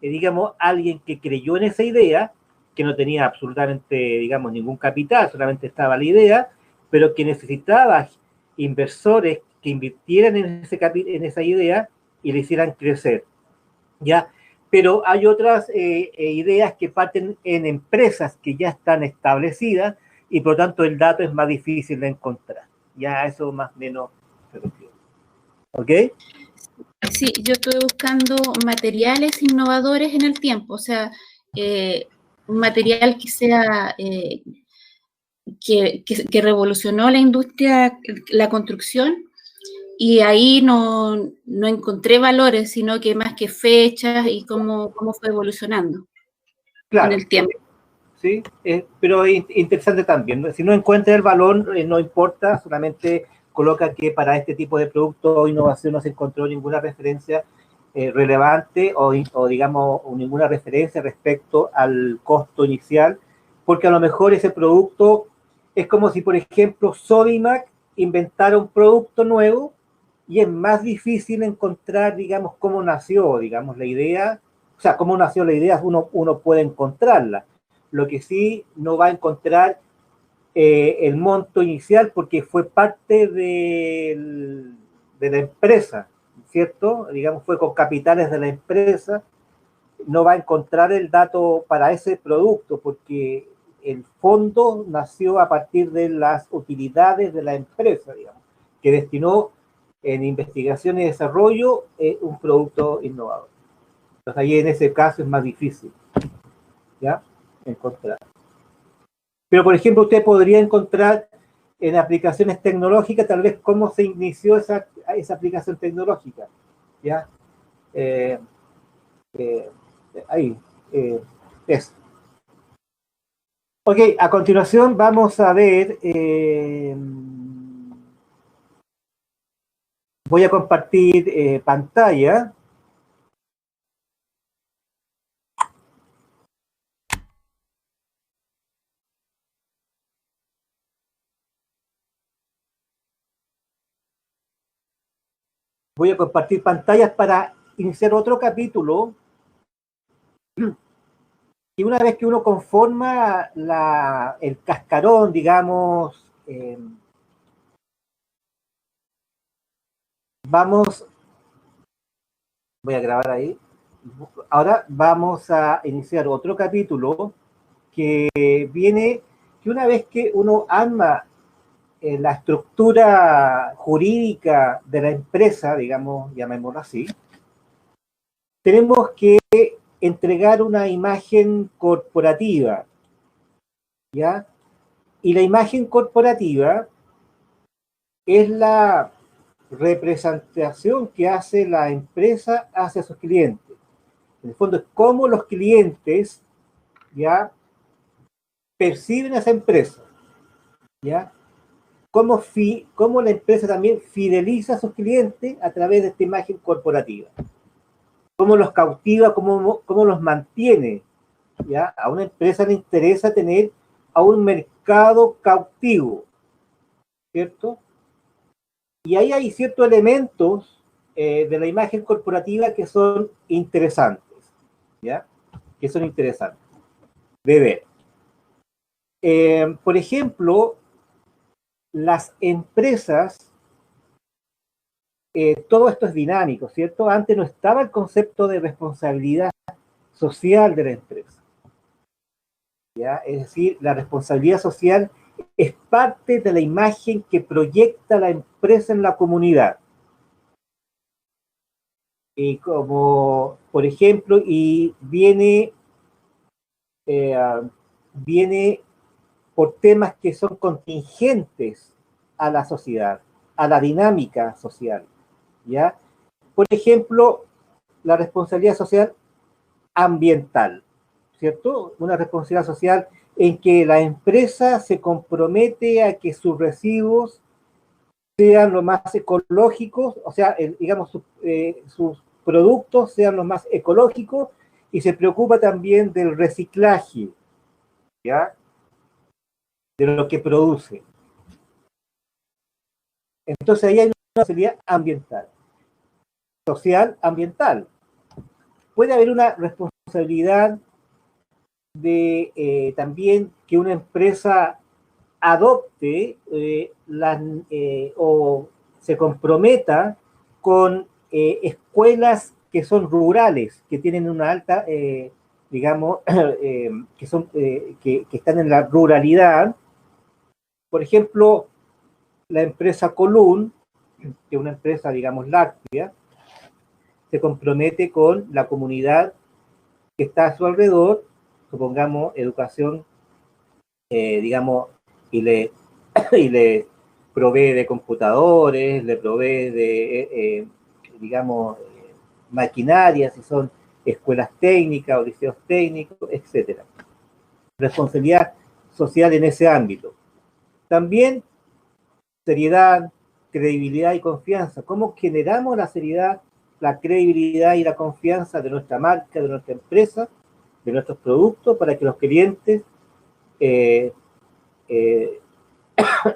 digamos, alguien que creyó en esa idea, que no tenía absolutamente, digamos, ningún capital, solamente estaba la idea, pero que necesitaba inversores que invirtieran en esa idea y le hicieran crecer, ¿ya? Pero hay otras ideas que parten en empresas que ya están establecidas y por lo tanto el dato es más difícil de encontrar. Ya eso más o menos se refiere. ¿Ok? Sí, yo estuve buscando materiales innovadores en el tiempo, o sea, un material que sea, que revolucionó la industria, la construcción, y ahí no encontré valores, sino que más que fechas y cómo fue evolucionando en Claro, el tiempo. sí, pero es interesante también, ¿no? Si no encuentra el valor, no importa, solamente coloca que para este tipo de producto o innovación no se encontró ninguna referencia relevante o digamos o ninguna referencia respecto al costo inicial, porque a lo mejor ese producto es como si, por ejemplo, Sodimac inventara un producto nuevo y es más difícil encontrar, digamos, cómo nació, digamos, la idea, o sea, cómo nació la idea, uno puede encontrarla. Lo que sí no va a encontrar el monto inicial porque fue parte de la empresa, ¿cierto? Digamos, fue con capitales de la empresa, no va a encontrar el dato para ese producto porque el fondo nació a partir de las utilidades de la empresa, digamos, que destinó en investigación y desarrollo un producto innovador. Entonces ahí en ese caso es más difícil, ¿ya? Encontrar. Pero, por ejemplo, usted podría encontrar en aplicaciones tecnológicas tal vez cómo se inició esa aplicación tecnológica, ¿ya? Eh, eh, ahí, eso. Ok, a continuación vamos a ver, voy a compartir pantalla. Voy a compartir pantallas para iniciar otro capítulo. Y una vez que uno conforma el cascarón, digamos, voy a grabar ahí. Ahora vamos a iniciar otro capítulo que viene, que una vez que uno arma la estructura jurídica de la empresa, digamos, llamémoslo así, tenemos que entregar una imagen corporativa, ¿ya? Y la imagen corporativa es la representación que hace la empresa hacia sus clientes. En el fondo es cómo los clientes ya perciben a esa empresa, ya cómo la empresa también fideliza a sus clientes a través de esta imagen corporativa, cómo los cautiva, cómo los mantiene, ya a una empresa le interesa tener a un mercado cautivo, ¿cierto? Y ahí hay ciertos elementos de la imagen corporativa que son interesantes, ¿ya? Que son interesantes de ver. Por ejemplo, las empresas, todo esto es dinámico, ¿cierto? Antes no estaba el concepto de responsabilidad social de la empresa, ¿ya? Es decir, la responsabilidad social es parte de la imagen que proyecta la empresa en la comunidad. Y como, por ejemplo, y viene por temas que son contingentes a la sociedad, a la dinámica social, ¿ya? Por ejemplo, la responsabilidad social ambiental, ¿cierto? Una responsabilidad social en que la empresa se compromete a que sus residuos sean lo más ecológicos, o sea, digamos, sus productos sean lo más ecológicos y se preocupa también del reciclaje, ¿ya? De lo que produce. Entonces ahí hay una responsabilidad ambiental, social, ambiental. Puede haber una responsabilidad de también que una empresa adopte o se comprometa con escuelas que son rurales, que tienen una alta, digamos, que están en la ruralidad. Por ejemplo, la empresa Colún, que es una empresa, digamos, láctea, se compromete con la comunidad que está a su alrededor, supongamos, educación, digamos, y le, y le provee de computadores, le provee de, digamos, maquinarias, si son escuelas técnicas o liceos técnicos, etcétera. Responsabilidad social en ese ámbito. También seriedad, credibilidad y confianza. ¿Cómo generamos la seriedad, la credibilidad y la confianza de nuestra marca, de nuestra empresa, de nuestros productos, para que los clientes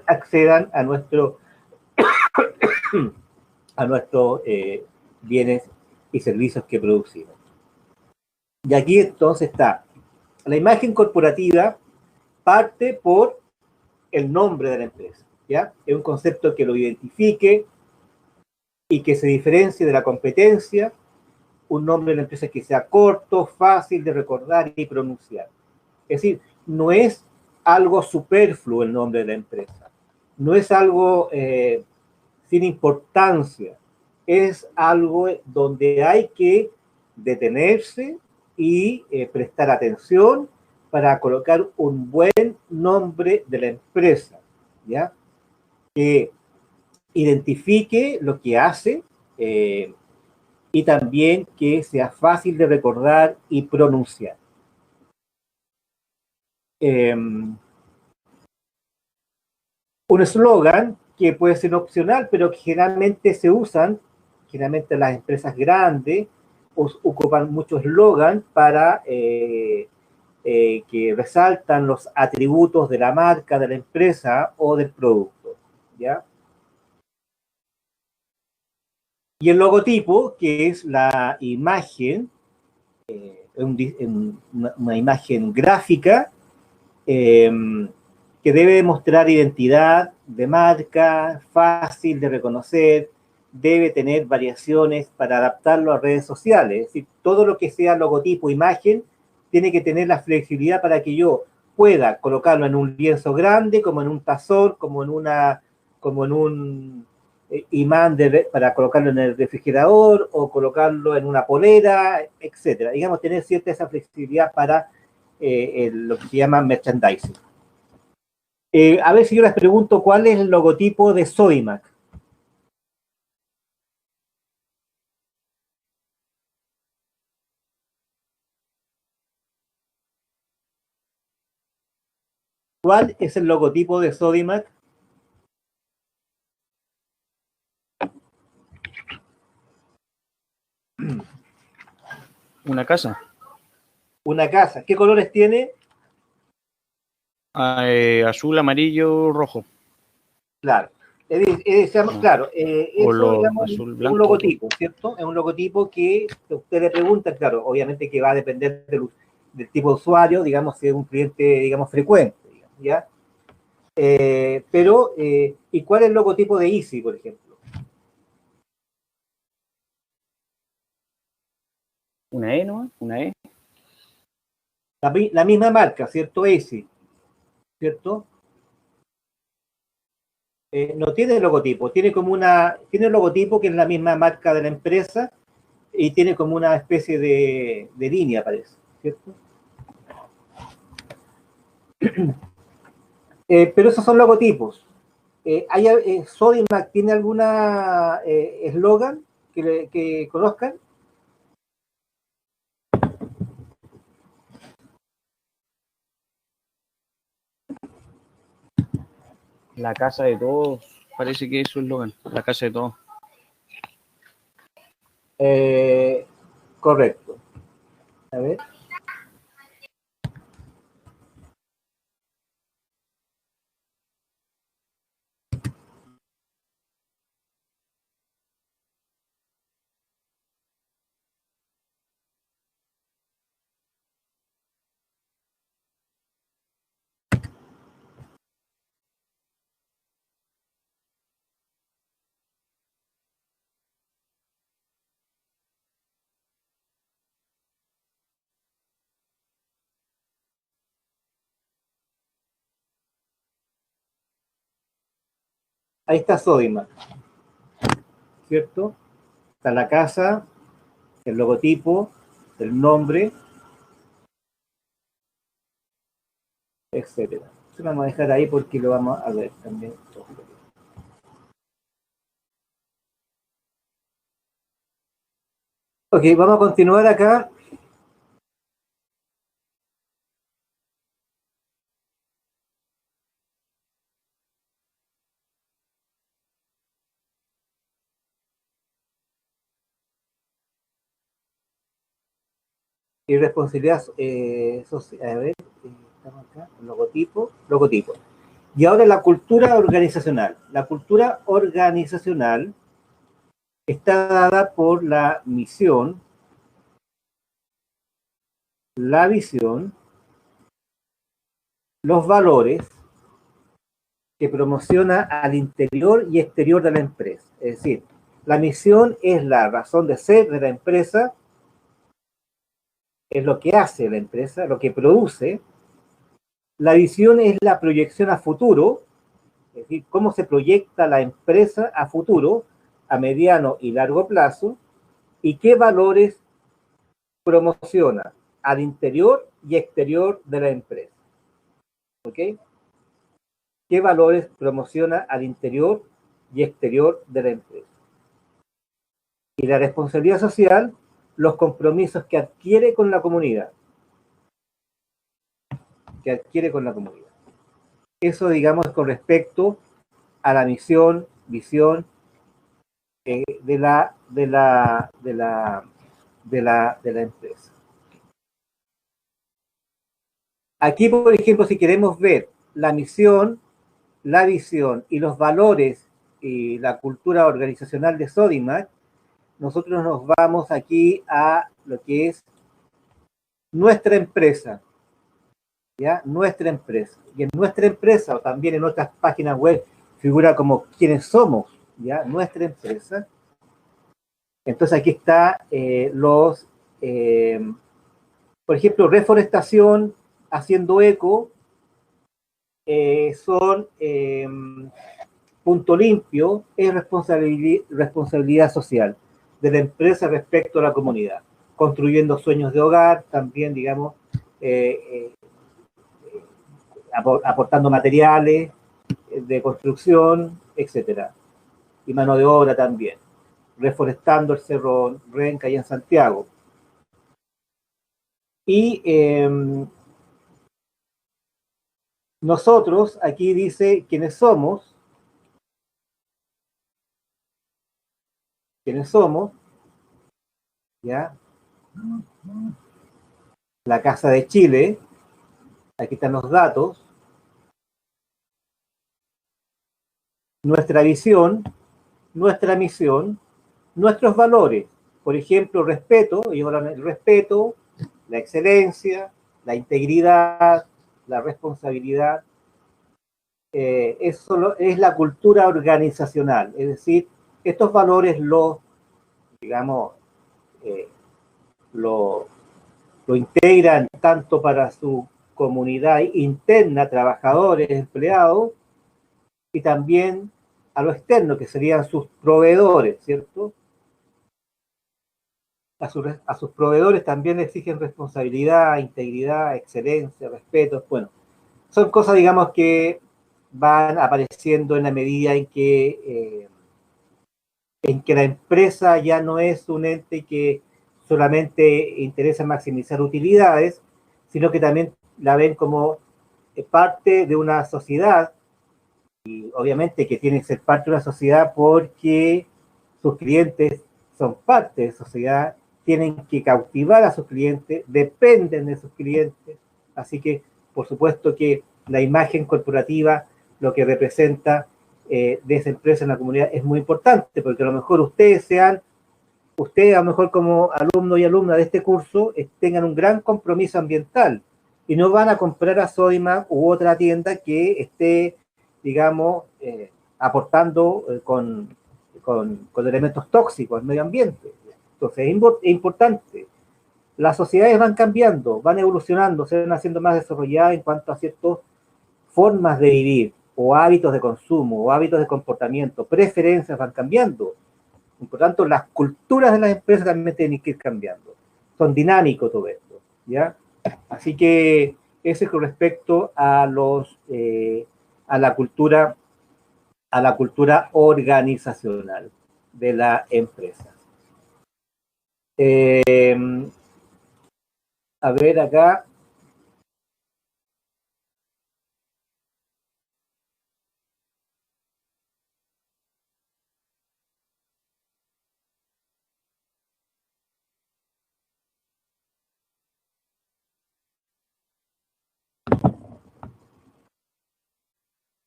accedan a nuestros bienes y servicios que producimos? Y aquí entonces está, la imagen corporativa parte por el nombre de la empresa, ¿ya? Es un concepto que lo identifique y que se diferencie de la competencia, un nombre de la empresa que sea corto, fácil de recordar y pronunciar. Es decir, no es algo superfluo el nombre de la empresa, no es algo sin importancia, es algo donde hay que detenerse y prestar atención para colocar un buen nombre de la empresa, ¿ya? Que identifique lo que hace y también que sea fácil de recordar y pronunciar. Un eslogan que puede ser opcional, pero que generalmente se usan, generalmente las empresas grandes ocupan muchos eslogan para que resaltan los atributos de la marca, de la empresa o del producto, ¿ya? Y el logotipo, que es la imagen, una imagen gráfica que debe mostrar identidad de marca, fácil de reconocer, debe tener variaciones para adaptarlo a redes sociales. Es decir, todo lo que sea logotipo, imagen, tiene que tener la flexibilidad para que yo pueda colocarlo en un lienzo grande, como en un tazón, como en un imán para colocarlo en el refrigerador o colocarlo en una polera, etcétera. Digamos, tener cierta esa flexibilidad para lo que se llama merchandising. A ver si yo les pregunto cuál es el logotipo de Sodimac. ¿Cuál es el logotipo de Sodimac? Una casa. Una casa. ¿Qué colores tiene? Azul, amarillo, rojo. Claro. Claro, eso, digamos, azul es un blanco. logotipo, ¿cierto? Es un logotipo que usted le pregunta, claro, obviamente que va a depender del tipo de usuario, digamos, si es un cliente, digamos, frecuente, digamos, ¿ya? ¿Y cuál es el logotipo de Easy, por ejemplo? Una E, ¿no? Una E. La misma marca, ¿cierto? Easy, ¿cierto? No tiene logotipo, tiene un logotipo que es la misma marca de la empresa y tiene como una especie de línea, parece, ¿cierto? Pero esos son logotipos. ¿Sodimac tiene alguna eslogan que conozcan? La casa de todos. Parece que es su eslogan. La casa de todos. Correcto. A ver. Ahí está Sodimac, ¿cierto? Está la casa, el logotipo, el nombre, etcétera. Eso lo vamos a dejar ahí porque lo vamos a ver también. Ok, vamos a continuar acá. Y responsabilidad social. A ver, estamos acá, logotipo. Y ahora la cultura organizacional. La cultura organizacional está dada por la misión, la visión, los valores que promociona al interior y exterior de la empresa. Es decir, la misión es la razón de ser de la empresa, es lo que hace la empresa, lo que produce. La visión es la proyección a futuro, es decir, cómo se proyecta la empresa a futuro, a mediano y largo plazo, y qué valores promociona al interior y exterior de la empresa. ¿Ok? ¿Qué valores promociona al interior y exterior de la empresa? Y la responsabilidad social, los compromisos que adquiere con la comunidad. Que adquiere con la comunidad. Eso, digamos, con respecto a la misión, visión de la empresa. Aquí, por ejemplo, si queremos ver la misión, la visión y los valores y la cultura organizacional de Sodimac, nosotros nos vamos aquí a lo que es nuestra empresa, ¿ya? Nuestra empresa. Y en nuestra empresa, o también en otras páginas web, figura como quiénes somos, ¿ya? Nuestra empresa. Entonces aquí está por ejemplo, reforestación, haciendo eco, son Punto Limpio, es responsabilidad social de la empresa respecto a la comunidad, construyendo sueños de hogar, también, digamos, eh, aportando materiales de construcción, etcétera, y mano de obra también, reforestando el Cerro Renca y en Santiago. Y nosotros, aquí dice quiénes somos, ¿ya? La Casa de Chile, aquí están los datos, nuestra visión, nuestra misión, nuestros valores. Por ejemplo, respeto, ellos hablan del respeto, la excelencia, la integridad, la responsabilidad. Eso es la cultura organizacional, es decir, estos valores digamos, lo integran tanto para su comunidad interna, trabajadores, empleados, y también a lo externo, que serían sus proveedores, ¿cierto? A sus proveedores también exigen responsabilidad, integridad, excelencia, respeto. Bueno, son cosas, digamos, que van apareciendo en la medida en que la empresa ya no es un ente que solamente interesa maximizar utilidades, sino que también la ven como parte de una sociedad, y obviamente que tiene que ser parte de una sociedad porque sus clientes son parte de la sociedad, tienen que cautivar a sus clientes, dependen de sus clientes, así que por supuesto que la imagen corporativa, lo que representa de esa empresa en la comunidad es muy importante, porque a lo mejor ustedes a lo mejor como alumnos y alumnas de este curso, tengan un gran compromiso ambiental y no van a comprar a Sodimac u otra tienda que esté, digamos, aportando con elementos tóxicos al medio ambiente. Entonces es importante. Las sociedades van cambiando, van evolucionando, se van haciendo más desarrolladas en cuanto a ciertas formas de vivir, o hábitos de consumo, o hábitos de comportamiento, preferencias van cambiando. Por tanto, las culturas de las empresas también tienen que ir cambiando. Son dinámicos todo esto, ¿ya? Así que eso es con respecto a la cultura organizacional de la empresa. A ver acá.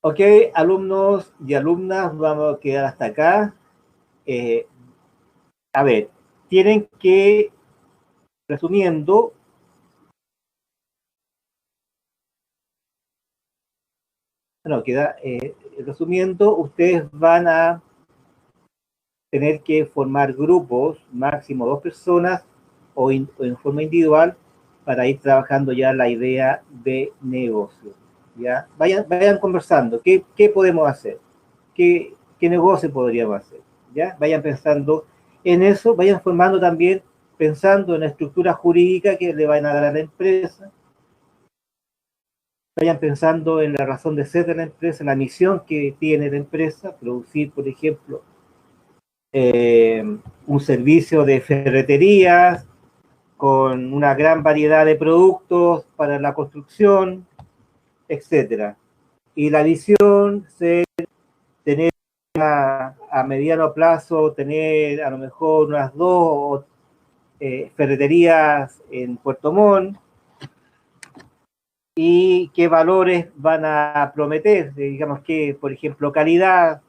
Ok, alumnos y alumnas, vamos a quedar hasta acá. A ver, tienen que, resumiendo, resumiendo, ustedes van a tener que formar grupos, máximo 2 personas, o en forma individual, para ir trabajando ya la idea de negocio. ¿Ya? Vayan conversando, ¿qué podemos hacer? ¿Qué negocio podríamos hacer? ¿Ya? Vayan pensando en eso, vayan formando también, pensando en la estructura jurídica que le van a dar a la empresa, vayan pensando en la razón de ser de la empresa, la misión que tiene la empresa, producir, por ejemplo, un servicio de ferreterías con una gran variedad de productos para la construcción, etcétera. Y la visión es tener a mediano plazo, tener a lo mejor unas 2 ferreterías en Puerto Montt, y qué valores van a prometer, digamos que, por ejemplo, calidad,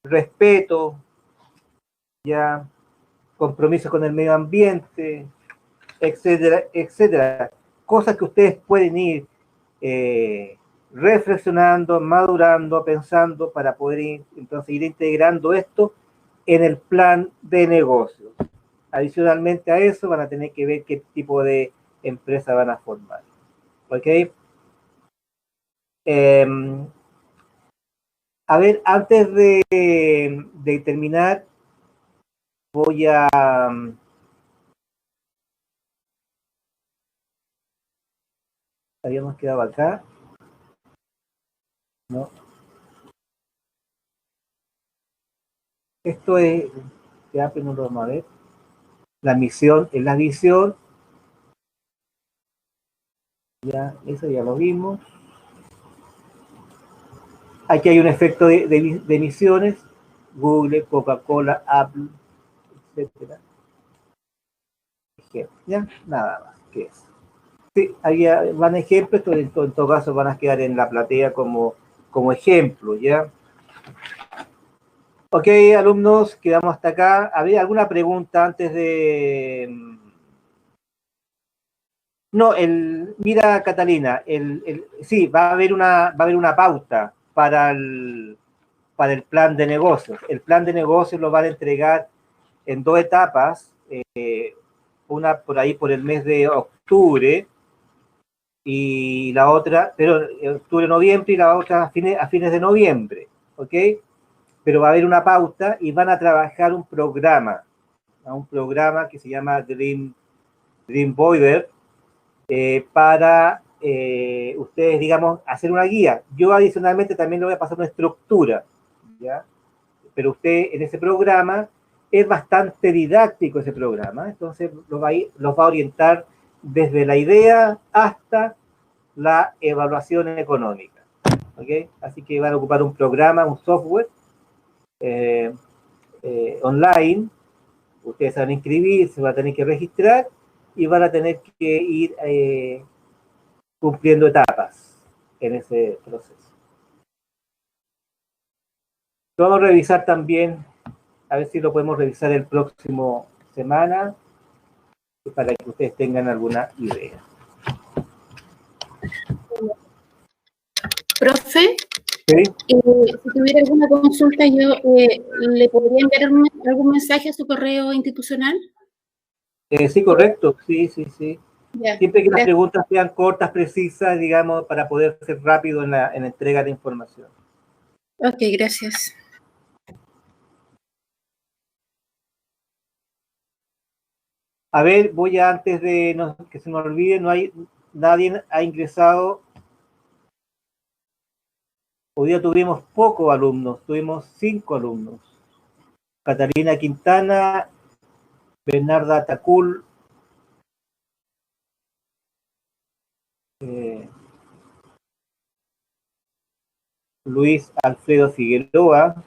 respeto, ya, compromiso con el medio ambiente, etcétera, etcétera. Cosas que ustedes pueden ir reflexionando, madurando, pensando para poder entonces ir integrando esto en el plan de negocio. Adicionalmente a eso van a tener que ver qué tipo de empresa van a formar. ¿Ok? A ver, antes de terminar, voy a... habíamos quedado acá, ¿no? Esto es, ya, pero no lo vamos a ver. La misión es la visión. Ya, eso ya lo vimos. Aquí hay un efecto de emisiones. Google, Coca-Cola, Apple, etcétera. Ya, nada más que eso. Sí, ahí van ejemplos, en todo caso van a quedar en la platea como ejemplo, ¿ya? Ok, alumnos, quedamos hasta acá. ¿Habría alguna pregunta antes de...? No, mira, Catalina, sí, va a haber una pauta para el plan de negocios. El plan de negocios lo van a entregar en 2 etapas, una por ahí por el mes de octubre y la otra, pero octubre-noviembre y la otra a fines de noviembre, ¿ok? Pero va a haber una pauta y van a trabajar un programa que se llama Dream Boiler, para ustedes, digamos, hacer una guía. Yo adicionalmente también le voy a pasar una estructura, ¿ya? Pero usted en ese programa es bastante didáctico ese programa, entonces los va a orientar desde la idea hasta la evaluación económica, ¿ok? Así que van a ocupar un programa, un software eh, online. Ustedes se van a inscribir, se van a tener que registrar y van a tener que ir cumpliendo etapas en ese proceso. Vamos a revisar también, a ver si lo podemos revisar el próximo semana, para que ustedes tengan alguna idea. Profe, ¿Sí? si tuviera alguna consulta, yo le podría enviar algún mensaje a su correo institucional. Sí, correcto, sí, sí, sí. Ya, Siempre que las gracias. preguntas sean cortas, precisas, digamos, para poder ser rápido en la entrega de información. Ok, gracias. A ver, antes de que se me olvide, nadie ha ingresado. Hoy día tuvimos pocos alumnos, tuvimos 5 alumnos. Catalina Quintana, Bernarda Tacul, Luis Alfredo Figueroa,